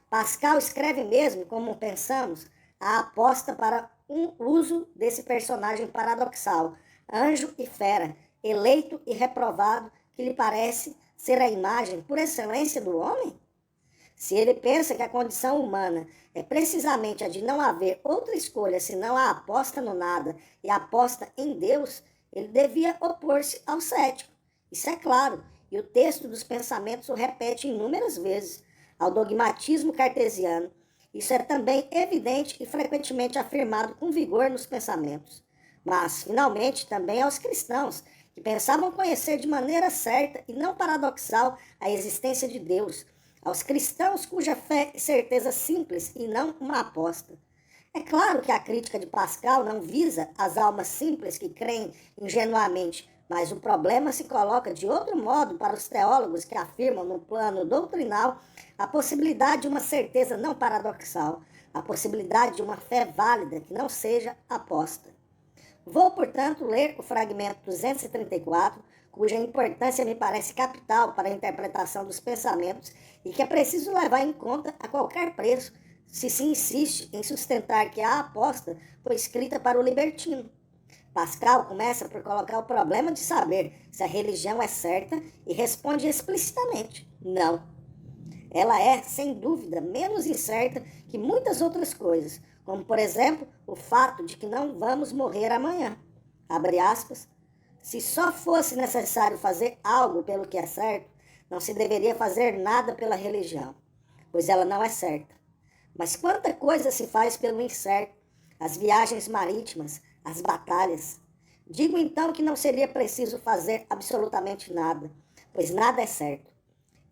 Pascal escreve mesmo, como pensamos, a aposta para um uso desse personagem paradoxal, anjo e fera, eleito e reprovado, que lhe parece ser a imagem por excelência do homem? Se ele pensa que a condição humana é precisamente a de não haver outra escolha senão a aposta no nada e a aposta em Deus, ele devia opor-se ao cético. Isso é claro, e o texto dos pensamentos o repete inúmeras vezes, ao dogmatismo cartesiano. Isso é também evidente e frequentemente afirmado com vigor nos pensamentos. Mas, finalmente, também aos cristãos, que pensavam conhecer de maneira certa e não paradoxal a existência de Deus, aos cristãos cuja fé é certeza simples e não uma aposta. É claro que a crítica de Pascal não visa as almas simples que creem ingenuamente, mas o problema se coloca de outro modo para os teólogos que afirmam no plano doutrinal a possibilidade de uma certeza não paradoxal, a possibilidade de uma fé válida que não seja aposta. Vou, portanto, ler o fragmento 234, cuja importância me parece capital para a interpretação dos pensamentos e que é preciso levar em conta a qualquer preço se insiste em sustentar que a aposta foi escrita para o libertino. Pascal começa por colocar o problema de saber se a religião é certa e responde explicitamente: não. Ela é, sem dúvida, menos incerta que muitas outras coisas, como, por exemplo, o fato de que não vamos morrer amanhã. Abre aspas. Se só fosse necessário fazer algo pelo que é certo, não se deveria fazer nada pela religião, pois ela não é certa. Mas quanta coisa se faz pelo incerto, as viagens marítimas, as batalhas. Digo então que não seria preciso fazer absolutamente nada, pois nada é certo.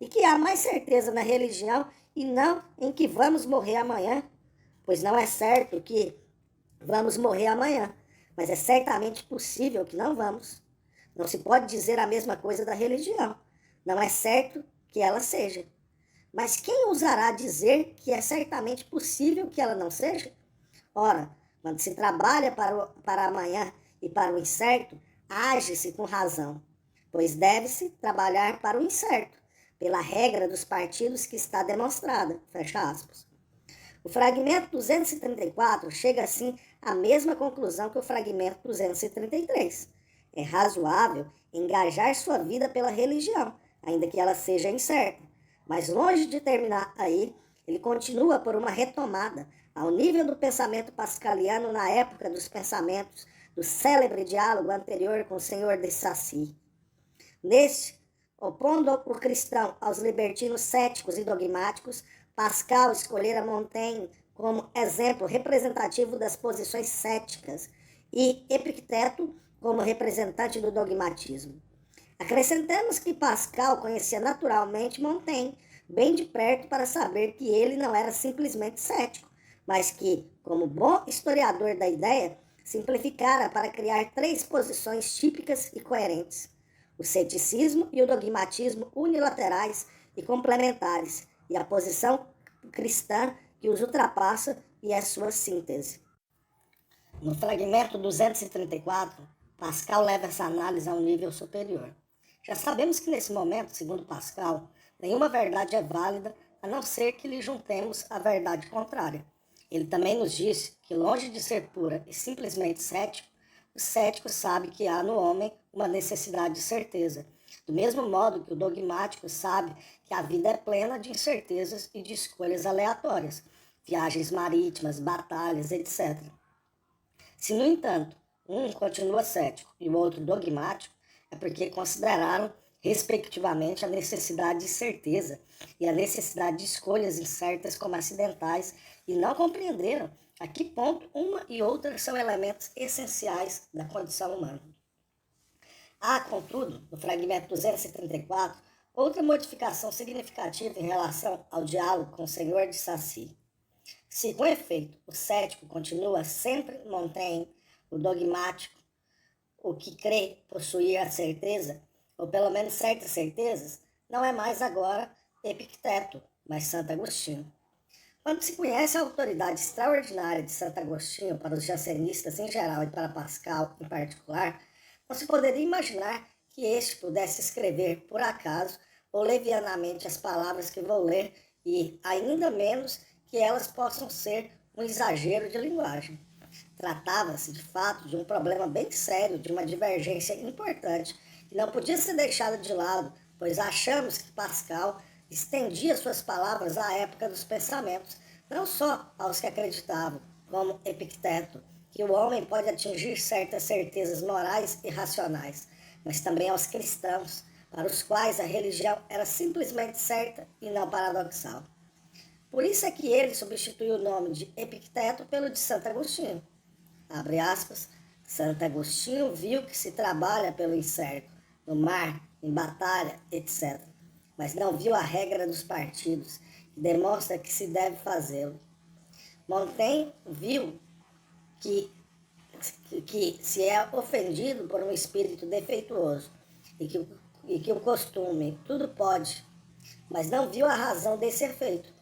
E que há mais certeza na religião e não em que vamos morrer amanhã, pois não é certo que vamos morrer amanhã, mas é certamente possível que não vamos. Não se pode dizer a mesma coisa da religião. Não é certo que ela seja. Mas quem ousará dizer que é certamente possível que ela não seja? Ora, quando se trabalha para amanhã e para o incerto, age-se com razão, pois deve-se trabalhar para o incerto, pela regra dos partidos que está demonstrada, fecha aspas. O fragmento 234 chega assim à mesma conclusão que o fragmento 233. É razoável engajar sua vida pela religião, ainda que ela seja incerta. Mas longe de terminar aí, ele continua por uma retomada ao nível do pensamento pascaliano na época dos pensamentos do célebre diálogo anterior com o senhor de Sacy. Neste, opondo o cristão aos libertinos céticos e dogmáticos, Pascal escolhera Montaigne como exemplo representativo das posições céticas e Epicteto como representante do dogmatismo. Acrescentamos que Pascal conhecia naturalmente Montaigne bem de perto para saber que ele não era simplesmente cético, mas que, como bom historiador da ideia, simplificara para criar três posições típicas e coerentes: o ceticismo e o dogmatismo unilaterais e complementares, e a posição cristã que os ultrapassa e é sua síntese. No fragmento 234, Pascal leva essa análise a um nível superior. Já sabemos que nesse momento, segundo Pascal, nenhuma verdade é válida a não ser que lhe juntemos a verdade contrária. Ele também nos disse que, longe de ser pura e simplesmente cético, o cético sabe que há no homem uma necessidade de certeza, do mesmo modo que o dogmático sabe que a vida é plena de incertezas e de escolhas aleatórias, viagens marítimas, batalhas, etc. Se, no entanto, um continua cético e o outro dogmático, é porque consideraram, respectivamente, a necessidade de certeza e a necessidade de escolhas incertas como acidentais e não compreenderam a que ponto uma e outra são elementos essenciais da condição humana. Há, contudo, no fragmento 234, outra modificação significativa em relação ao diálogo com o senhor de Sacy. Se, com efeito, o cético continua sempre Montaigne, o dogmático, o que crê possuir a certeza, ou pelo menos certas certezas, não é mais agora Epicteto, mas Santo Agostinho. Quando se conhece a autoridade extraordinária de Santo Agostinho para os jansenistas em geral e para Pascal em particular, não se poderia imaginar que este pudesse escrever, por acaso, ou levianamente as palavras que vou ler e, ainda menos, que elas possam ser um exagero de linguagem. Tratava-se, de fato, de um problema bem sério, de uma divergência importante, que não podia ser deixada de lado, pois achamos que Pascal estendia suas palavras à época dos pensamentos, não só aos que acreditavam, como Epicteto, que o homem pode atingir certas certezas morais e racionais, mas também aos cristãos, para os quais a religião era simplesmente certa e não paradoxal. Por isso é que ele substituiu o nome de Epicteto pelo de Santo Agostinho. Abre aspas, Santo Agostinho viu que se trabalha pelo incerto, no mar, em batalha, etc., mas não viu a regra dos partidos, que demonstra que se deve fazê-lo. Montaigne viu que se é ofendido por um espírito defeituoso e que o costume tudo pode, mas não viu a razão desse efeito.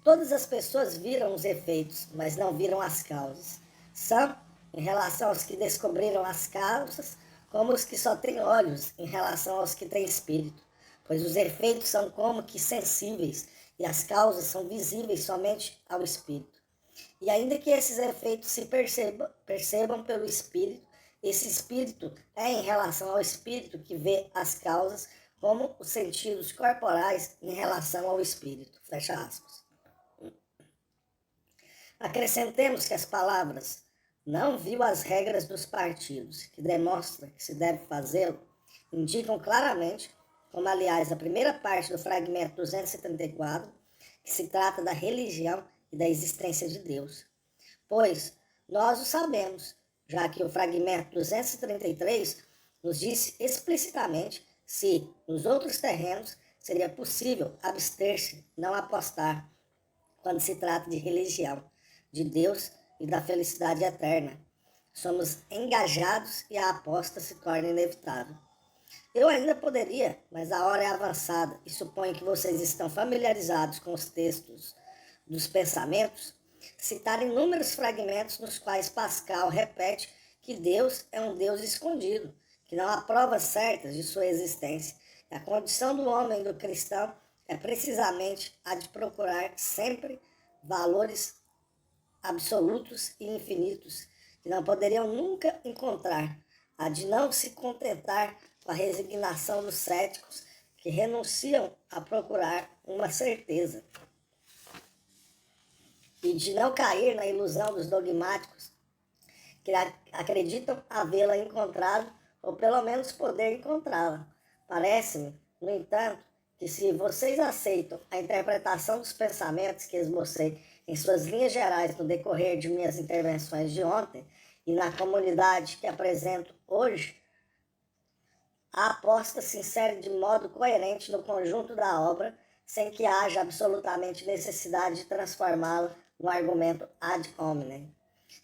Todas as pessoas viram os efeitos, mas não viram as causas. São em relação aos que descobriram as causas, como os que só têm olhos em relação aos que têm espírito, pois os efeitos são como que sensíveis e as causas são visíveis somente ao espírito. E ainda que esses efeitos se percebam pelo espírito, esse espírito é em relação ao espírito que vê as causas como os sentidos corporais em relação ao espírito. Fecha aspas. Acrescentemos que as palavras não viu as regras dos partidos, que demonstra que se deve fazê-lo, indicam claramente, como aliás a primeira parte do fragmento 234, que se trata da religião e da existência de Deus. Pois nós o sabemos, já que o fragmento 233 nos disse explicitamente se, nos outros terrenos, seria possível abster-se, não apostar, quando se trata de religião, de Deus e da felicidade eterna. Somos engajados e a aposta se torna inevitável. Eu ainda poderia, mas a hora é avançada e suponho que vocês estão familiarizados com os textos dos pensamentos, citar inúmeros fragmentos nos quais Pascal repete que Deus é um Deus escondido, que não há provas certas de sua existência. E a condição do homem, do cristão, é precisamente a de procurar sempre valores absolutos e infinitos, que não poderiam nunca encontrar, a de não se contentar com a resignação dos céticos que renunciam a procurar uma certeza, e de não cair na ilusão dos dogmáticos que acreditam havê-la encontrado ou pelo menos poder encontrá-la. Parece-me, no entanto, que se vocês aceitam a interpretação dos pensamentos que esbocei em suas linhas gerais no decorrer de minhas intervenções de ontem e na comunidade que apresento hoje, a aposta se insere de modo coerente no conjunto da obra, sem que haja absolutamente necessidade de transformá-la no argumento ad hominem.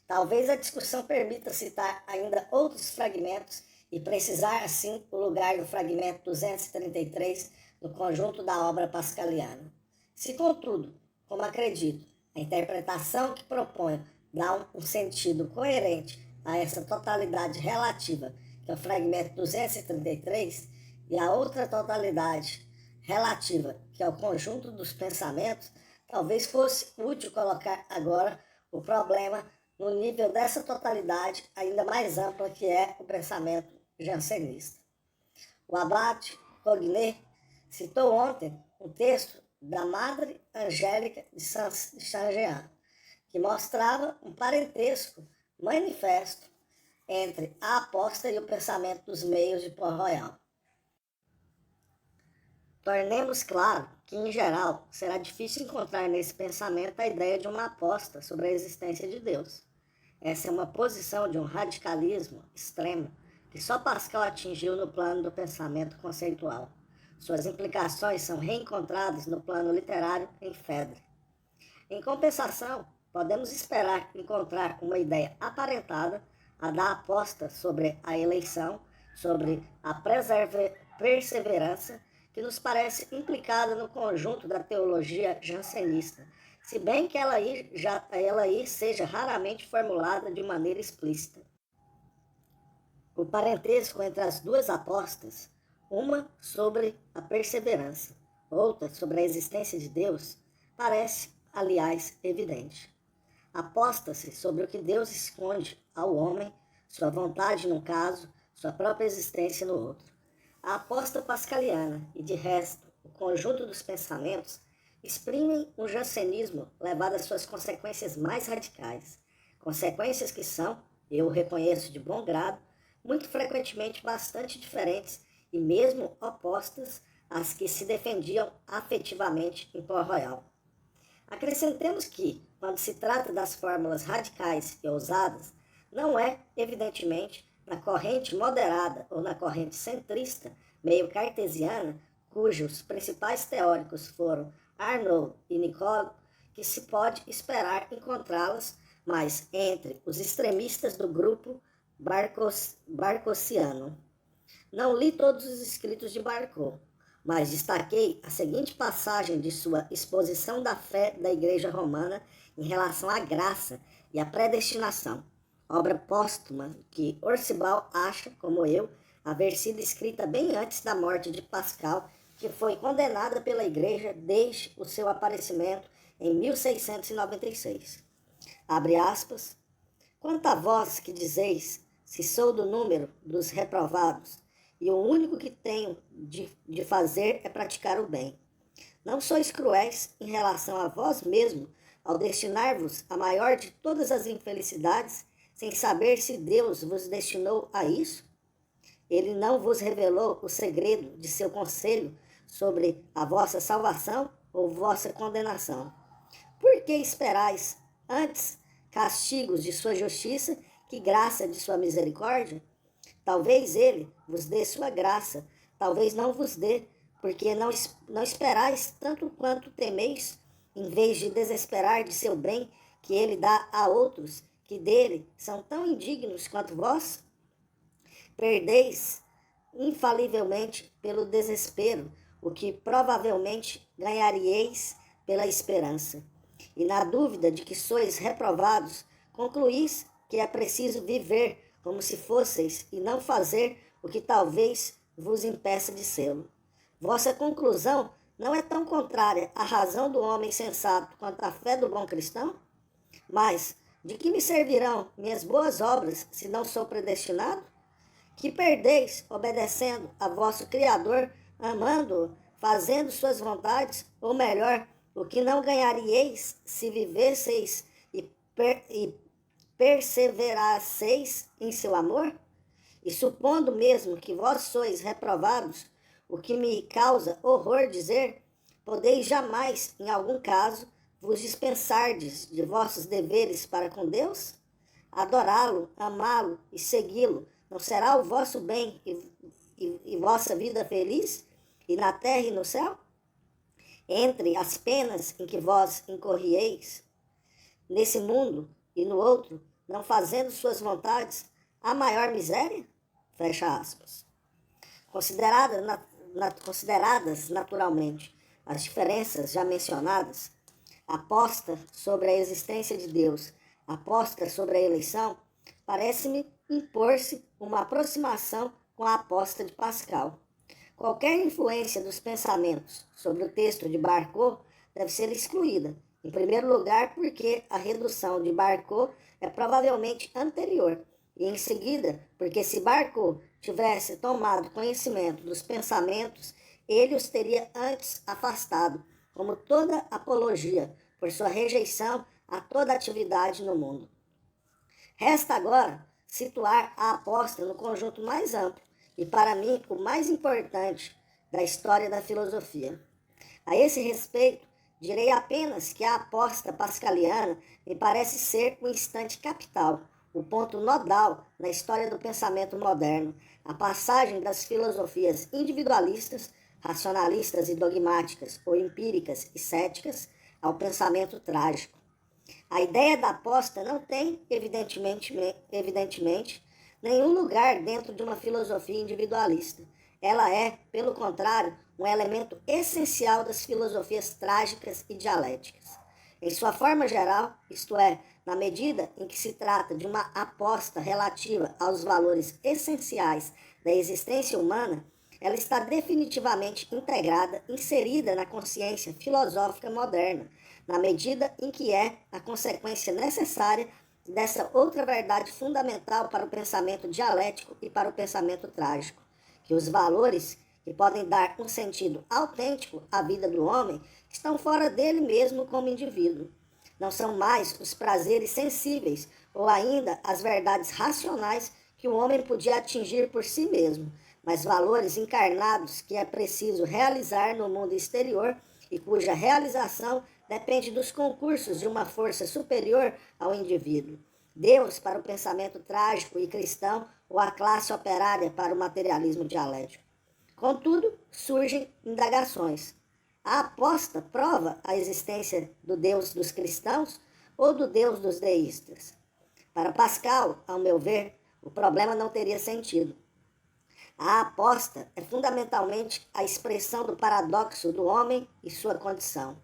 Talvez a discussão permita citar ainda outros fragmentos e precisar, assim, o lugar do fragmento 233 no conjunto da obra pascaliana. Se, contudo, como acredito, a interpretação que proponho dá um sentido coerente a essa totalidade relativa, que é o fragmento 233, e a outra totalidade relativa, que é o conjunto dos pensamentos, talvez fosse útil colocar agora o problema no nível dessa totalidade ainda mais ampla que é o pensamento jansenista. O abate Cognet citou ontem um texto da Madre Angélica de Saint-Jean, que mostrava um parentesco manifesto entre a aposta e o pensamento dos meios de Port-Royal. Tornemos claro que, em geral, será difícil encontrar nesse pensamento a ideia de uma aposta sobre a existência de Deus. Essa é uma posição de um radicalismo extremo que só Pascal atingiu no plano do pensamento conceitual. Suas implicações são reencontradas no plano literário em Phèdre. Em compensação, podemos esperar encontrar uma ideia aparentada, a da aposta sobre a eleição, sobre a perseverança, que nos parece implicada no conjunto da teologia jansenista, se bem que ela aí seja raramente formulada de maneira explícita. O parentesco entre as duas apostas, uma sobre a perseverança, outra sobre a existência de Deus, parece, aliás, evidente. Aposta-se sobre o que Deus esconde ao homem, sua vontade num caso, sua própria existência no outro. A aposta pascaliana e, de resto, o conjunto dos pensamentos exprimem um jansenismo levado às suas consequências mais radicais, consequências que são, eu reconheço de bom grado, muito frequentemente bastante diferentes e mesmo opostas às que se defendiam afetivamente em Port-Royal. Acrescentemos que, quando se trata das fórmulas radicais e ousadas, não é, evidentemente, na corrente moderada ou na corrente centrista, meio cartesiana, cujos principais teóricos foram Arnauld e Nicole, que se pode esperar encontrá-las, mas entre os extremistas do grupo barcosiano. Não li todos os escritos de Barcot, mas destaquei a seguinte passagem de sua exposição da fé da Igreja Romana em relação à graça e à predestinação. obra póstuma que Orcibal acha, como eu, haver sido escrita bem antes da morte de Pascal, que foi condenada pela Igreja desde o seu aparecimento em 1696. Abre aspas. Quanto a vós que dizeis, se sou do número dos reprovados, e o único que tenho de fazer é praticar o bem. Não sois cruéis em relação a vós mesmo, ao destinar-vos a maior de todas as infelicidades, sem saber se Deus vos destinou a isso? Ele não vos revelou o segredo de seu conselho sobre a vossa salvação ou vossa condenação? Por que esperais antes castigos de sua justiça que graça de sua misericórdia? Talvez ele vos dê sua graça, talvez não vos dê, porque não esperais tanto quanto temeis, em vez de desesperar de seu bem que ele dá a outros, que dele são tão indignos quanto vós? Perdeis infalivelmente pelo desespero, o que provavelmente ganharíeis pela esperança. E na dúvida de que sois reprovados, concluís que é preciso viver como se fosseis e não fazer o que talvez vos impeça de sê-lo. Vossa conclusão não é tão contrária à razão do homem sensato quanto à fé do bom cristão? Mas de que me servirão minhas boas obras se não sou predestinado? Que perdeis obedecendo a vosso Criador, amando-o, fazendo suas vontades, ou melhor, o que não ganharíeis se vivesseis e perseverasseis em seu amor? E supondo mesmo que vós sois reprovados, o que me causa horror dizer, podeis jamais, em algum caso, vos dispensardes de vossos deveres para com Deus? Adorá-lo, amá-lo e segui-lo não será o vosso bem e vossa vida feliz, e na terra e no céu? Entre as penas em que vós incorrieis, nesse mundo e no outro, não fazendo suas vontades, há maior miséria? Fecha aspas. Consideradas naturalmente as diferenças já mencionadas, aposta sobre a existência de Deus, aposta sobre a eleição, parece-me impor-se uma aproximação com a aposta de Pascal. Qualquer influência dos pensamentos sobre o texto de Barcot deve ser excluída, em primeiro lugar porque a redução de Barcot é provavelmente anterior, e em seguida porque se Barcot tivesse tomado conhecimento dos pensamentos, ele os teria antes afastado, como toda apologia, por sua rejeição a toda atividade no mundo. Resta agora situar a aposta no conjunto mais amplo e, para mim, o mais importante da história da filosofia. A esse respeito, direi apenas que a aposta pascaliana me parece ser o instante capital, o ponto nodal na história do pensamento moderno, a passagem das filosofias individualistas, racionalistas e dogmáticas, ou empíricas e céticas, ao pensamento trágico. A ideia da aposta não tem, evidentemente, nenhum lugar dentro de uma filosofia individualista. Ela é, pelo contrário, um elemento essencial das filosofias trágicas e dialéticas. Em sua forma geral, isto é, na medida em que se trata de uma aposta relativa aos valores essenciais da existência humana, ela está definitivamente integrada, inserida na consciência filosófica moderna, na medida em que é a consequência necessária dessa outra verdade fundamental para o pensamento dialético e para o pensamento trágico, que os valores que podem dar um sentido autêntico à vida do homem estão fora dele mesmo como indivíduo. Não são mais os prazeres sensíveis ou ainda as verdades racionais que o homem podia atingir por si mesmo, mas valores encarnados que é preciso realizar no mundo exterior e cuja realização depende dos concursos de uma força superior ao indivíduo. Deus para o pensamento trágico e cristão ou a classe operária para o materialismo dialético. Contudo, surgem indagações. A aposta prova a existência do Deus dos cristãos ou do Deus dos deístas? Para Pascal, ao meu ver, o problema não teria sentido. A aposta é fundamentalmente a expressão do paradoxo do homem e sua condição.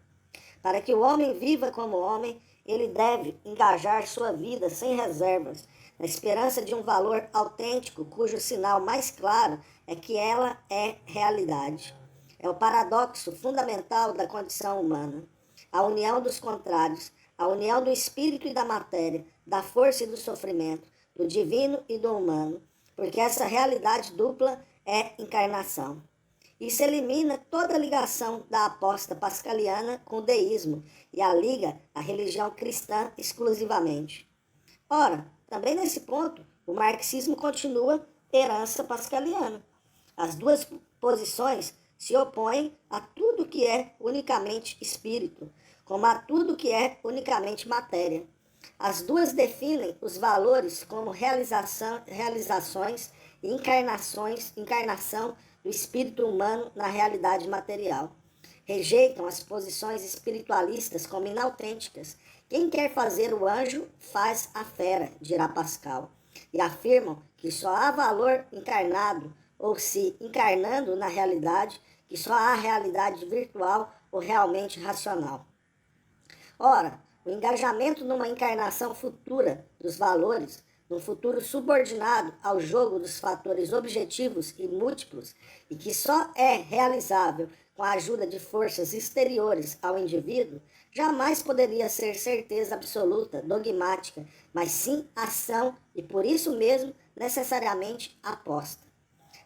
Para que o homem viva como homem, ele deve engajar sua vida sem reservas, na esperança de um valor autêntico, cujo sinal mais claro é que ela é realidade. É o paradoxo fundamental da condição humana, a união dos contrários, a união do espírito e da matéria, da força e do sofrimento, do divino e do humano, porque essa realidade dupla é encarnação. Isso elimina toda ligação da aposta pascaliana com o deísmo e a liga à religião cristã exclusivamente. Ora, também nesse ponto, o marxismo continua herança pascaliana. As duas posições se opõem a tudo que é unicamente espírito, como a tudo que é unicamente matéria. As duas definem os valores como realizações e encarnação do espírito humano na realidade material. Rejeitam as posições espiritualistas como inautênticas. Quem quer fazer o anjo faz a fera, dirá Pascal. E afirmam que só há valor encarnado ou se encarnando na realidade, que só há realidade virtual ou realmente racional. Ora, o engajamento numa encarnação futura dos valores, num futuro subordinado ao jogo dos fatores objetivos e múltiplos, e que só é realizável com a ajuda de forças exteriores ao indivíduo, jamais poderia ser certeza absoluta, dogmática, mas sim ação e, por isso mesmo, necessariamente aposta.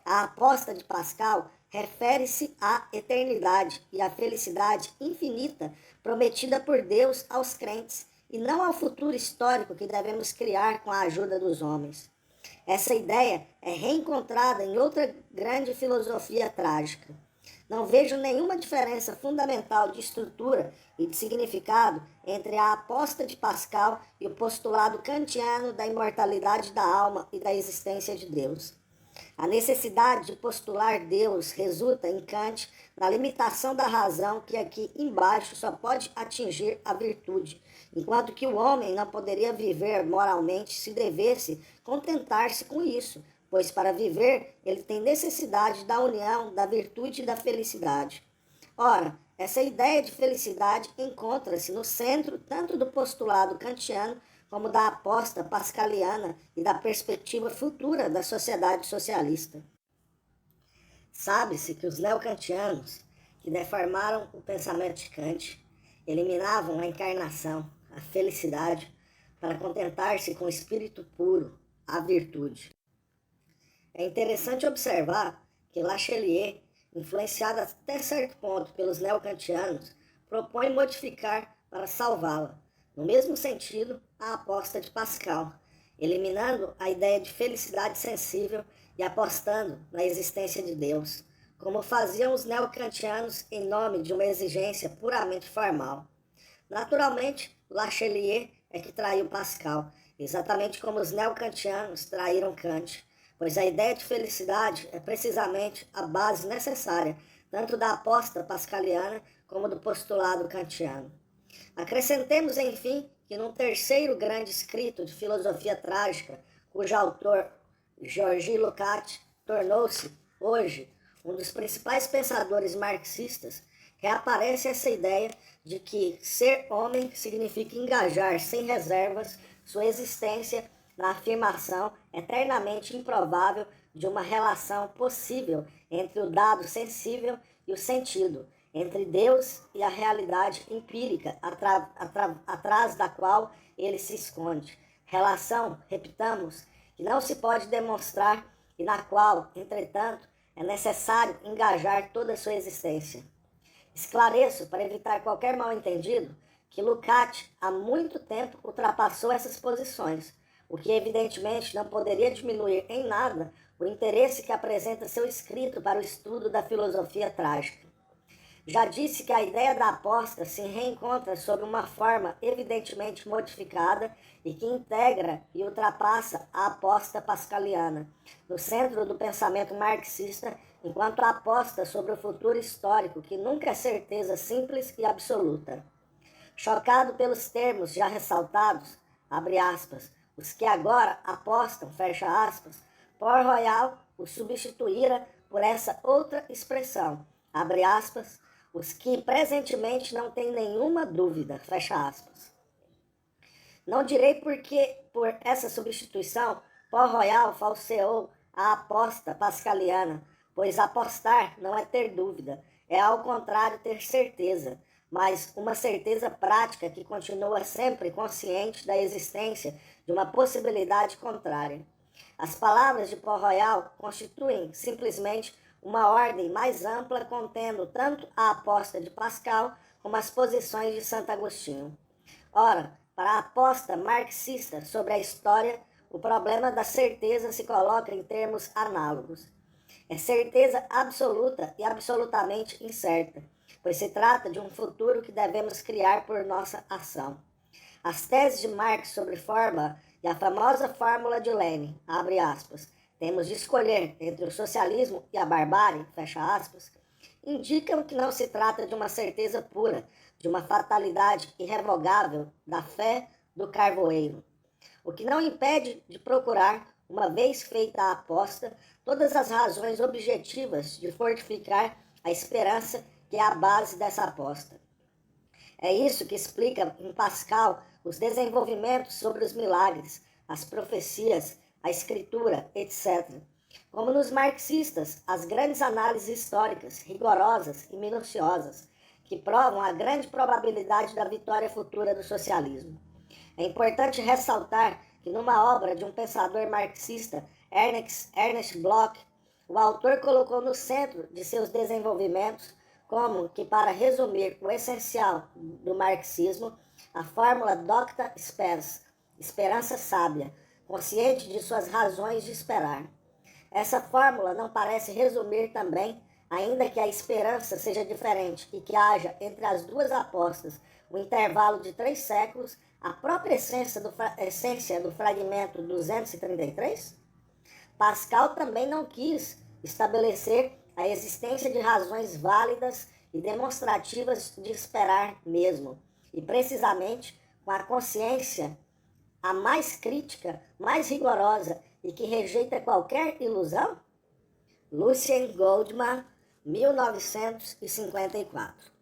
A aposta de Pascal refere-se à eternidade e à felicidade infinita prometida por Deus aos crentes, e não ao futuro histórico que devemos criar com a ajuda dos homens. Essa ideia é reencontrada em outra grande filosofia trágica. Não vejo nenhuma diferença fundamental de estrutura e de significado entre a aposta de Pascal e o postulado kantiano da imortalidade da alma e da existência de Deus. A necessidade de postular Deus resulta em Kant na limitação da razão que aqui embaixo só pode atingir a virtude, enquanto que o homem não poderia viver moralmente se devesse contentar-se com isso, pois para viver ele tem necessidade da união da virtude e da felicidade. Ora, essa ideia de felicidade encontra-se no centro tanto do postulado kantiano como da aposta pascaliana e da perspectiva futura da sociedade socialista. Sabe-se que os neocantianos, que deformaram o pensamento de Kant, eliminavam a encarnação, a felicidade, para contentar-se com o espírito puro, a virtude. É interessante observar que Lachelier, influenciado até certo ponto pelos neocantianos, propõe modificar para salvá-la, no mesmo sentido, a aposta de Pascal, eliminando a ideia de felicidade sensível e apostando na existência de Deus, como faziam os neocantianos em nome de uma exigência puramente formal. Naturalmente, Lachelier é que traiu Pascal, exatamente como os neocantianos traíram Kant, pois a ideia de felicidade é precisamente a base necessária tanto da aposta pascaliana como do postulado kantiano. Acrescentemos, enfim, que num terceiro grande escrito de filosofia trágica, cujo autor, Georges Lukács, tornou-se, hoje, um dos principais pensadores marxistas, reaparece essa ideia de que ser homem significa engajar sem reservas sua existência na afirmação eternamente improvável de uma relação possível entre o dado sensível e o sentido, entre Deus e a realidade empírica atrás da qual ele se esconde. Relação, repitamos, que não se pode demonstrar e na qual, entretanto, é necessário engajar toda a sua existência. Esclareço, para evitar qualquer mal-entendido, que Lukács há muito tempo ultrapassou essas posições, o que evidentemente não poderia diminuir em nada o interesse que apresenta seu escrito para o estudo da filosofia trágica. Já disse que a ideia da aposta se reencontra sob uma forma evidentemente modificada e que integra e ultrapassa a aposta pascaliana, no centro do pensamento marxista, enquanto a aposta sobre o futuro histórico, que nunca é certeza simples e absoluta. Chocado pelos termos já ressaltados, abre aspas, os que agora apostam, fecha aspas, Port-Royal o substituíra por essa outra expressão, abre aspas, os que presentemente não têm nenhuma dúvida, fecha aspas. Não direi por essa substituição, Port-Royal falseou a aposta pascaliana, pois apostar não é ter dúvida, é ao contrário ter certeza, mas uma certeza prática que continua sempre consciente da existência de uma possibilidade contrária. As palavras de Port-Royal constituem simplesmente uma ordem mais ampla contendo tanto a aposta de Pascal como as posições de Santo Agostinho. Ora, para a aposta marxista sobre a história, o problema da certeza se coloca em termos análogos. É certeza absoluta e absolutamente incerta, pois se trata de um futuro que devemos criar por nossa ação. As teses de Marx sobre forma e a famosa fórmula de Lenin, abre aspas, temos de escolher entre o socialismo e a barbárie, fecha aspas, indicam que não se trata de uma certeza pura, de uma fatalidade irrevogável da fé do carvoeiro. O que não impede de procurar, uma vez feita a aposta, todas as razões objetivas de fortificar a esperança que é a base dessa aposta. É isso que explica em Pascal os desenvolvimentos sobre os milagres, as profecias, a escritura, etc. Como nos marxistas, as grandes análises históricas, rigorosas e minuciosas, que provam a grande probabilidade da vitória futura do socialismo. É importante ressaltar que numa obra de um pensador marxista, Ernst Bloch, o autor colocou no centro de seus desenvolvimentos como que, para resumir o essencial do marxismo, a fórmula Docta Spes, esperança sábia, consciente de suas razões de esperar. Essa fórmula não parece resumir também, ainda que a esperança seja diferente e que haja entre as duas apostas um intervalo de 3 séculos, a própria essência do fragmento 233? Pascal também não quis estabelecer a existência de razões válidas e demonstrativas de esperar mesmo, e precisamente com a consciência a mais crítica, mais rigorosa e que rejeita qualquer ilusão? Lucien Goldman, 1954.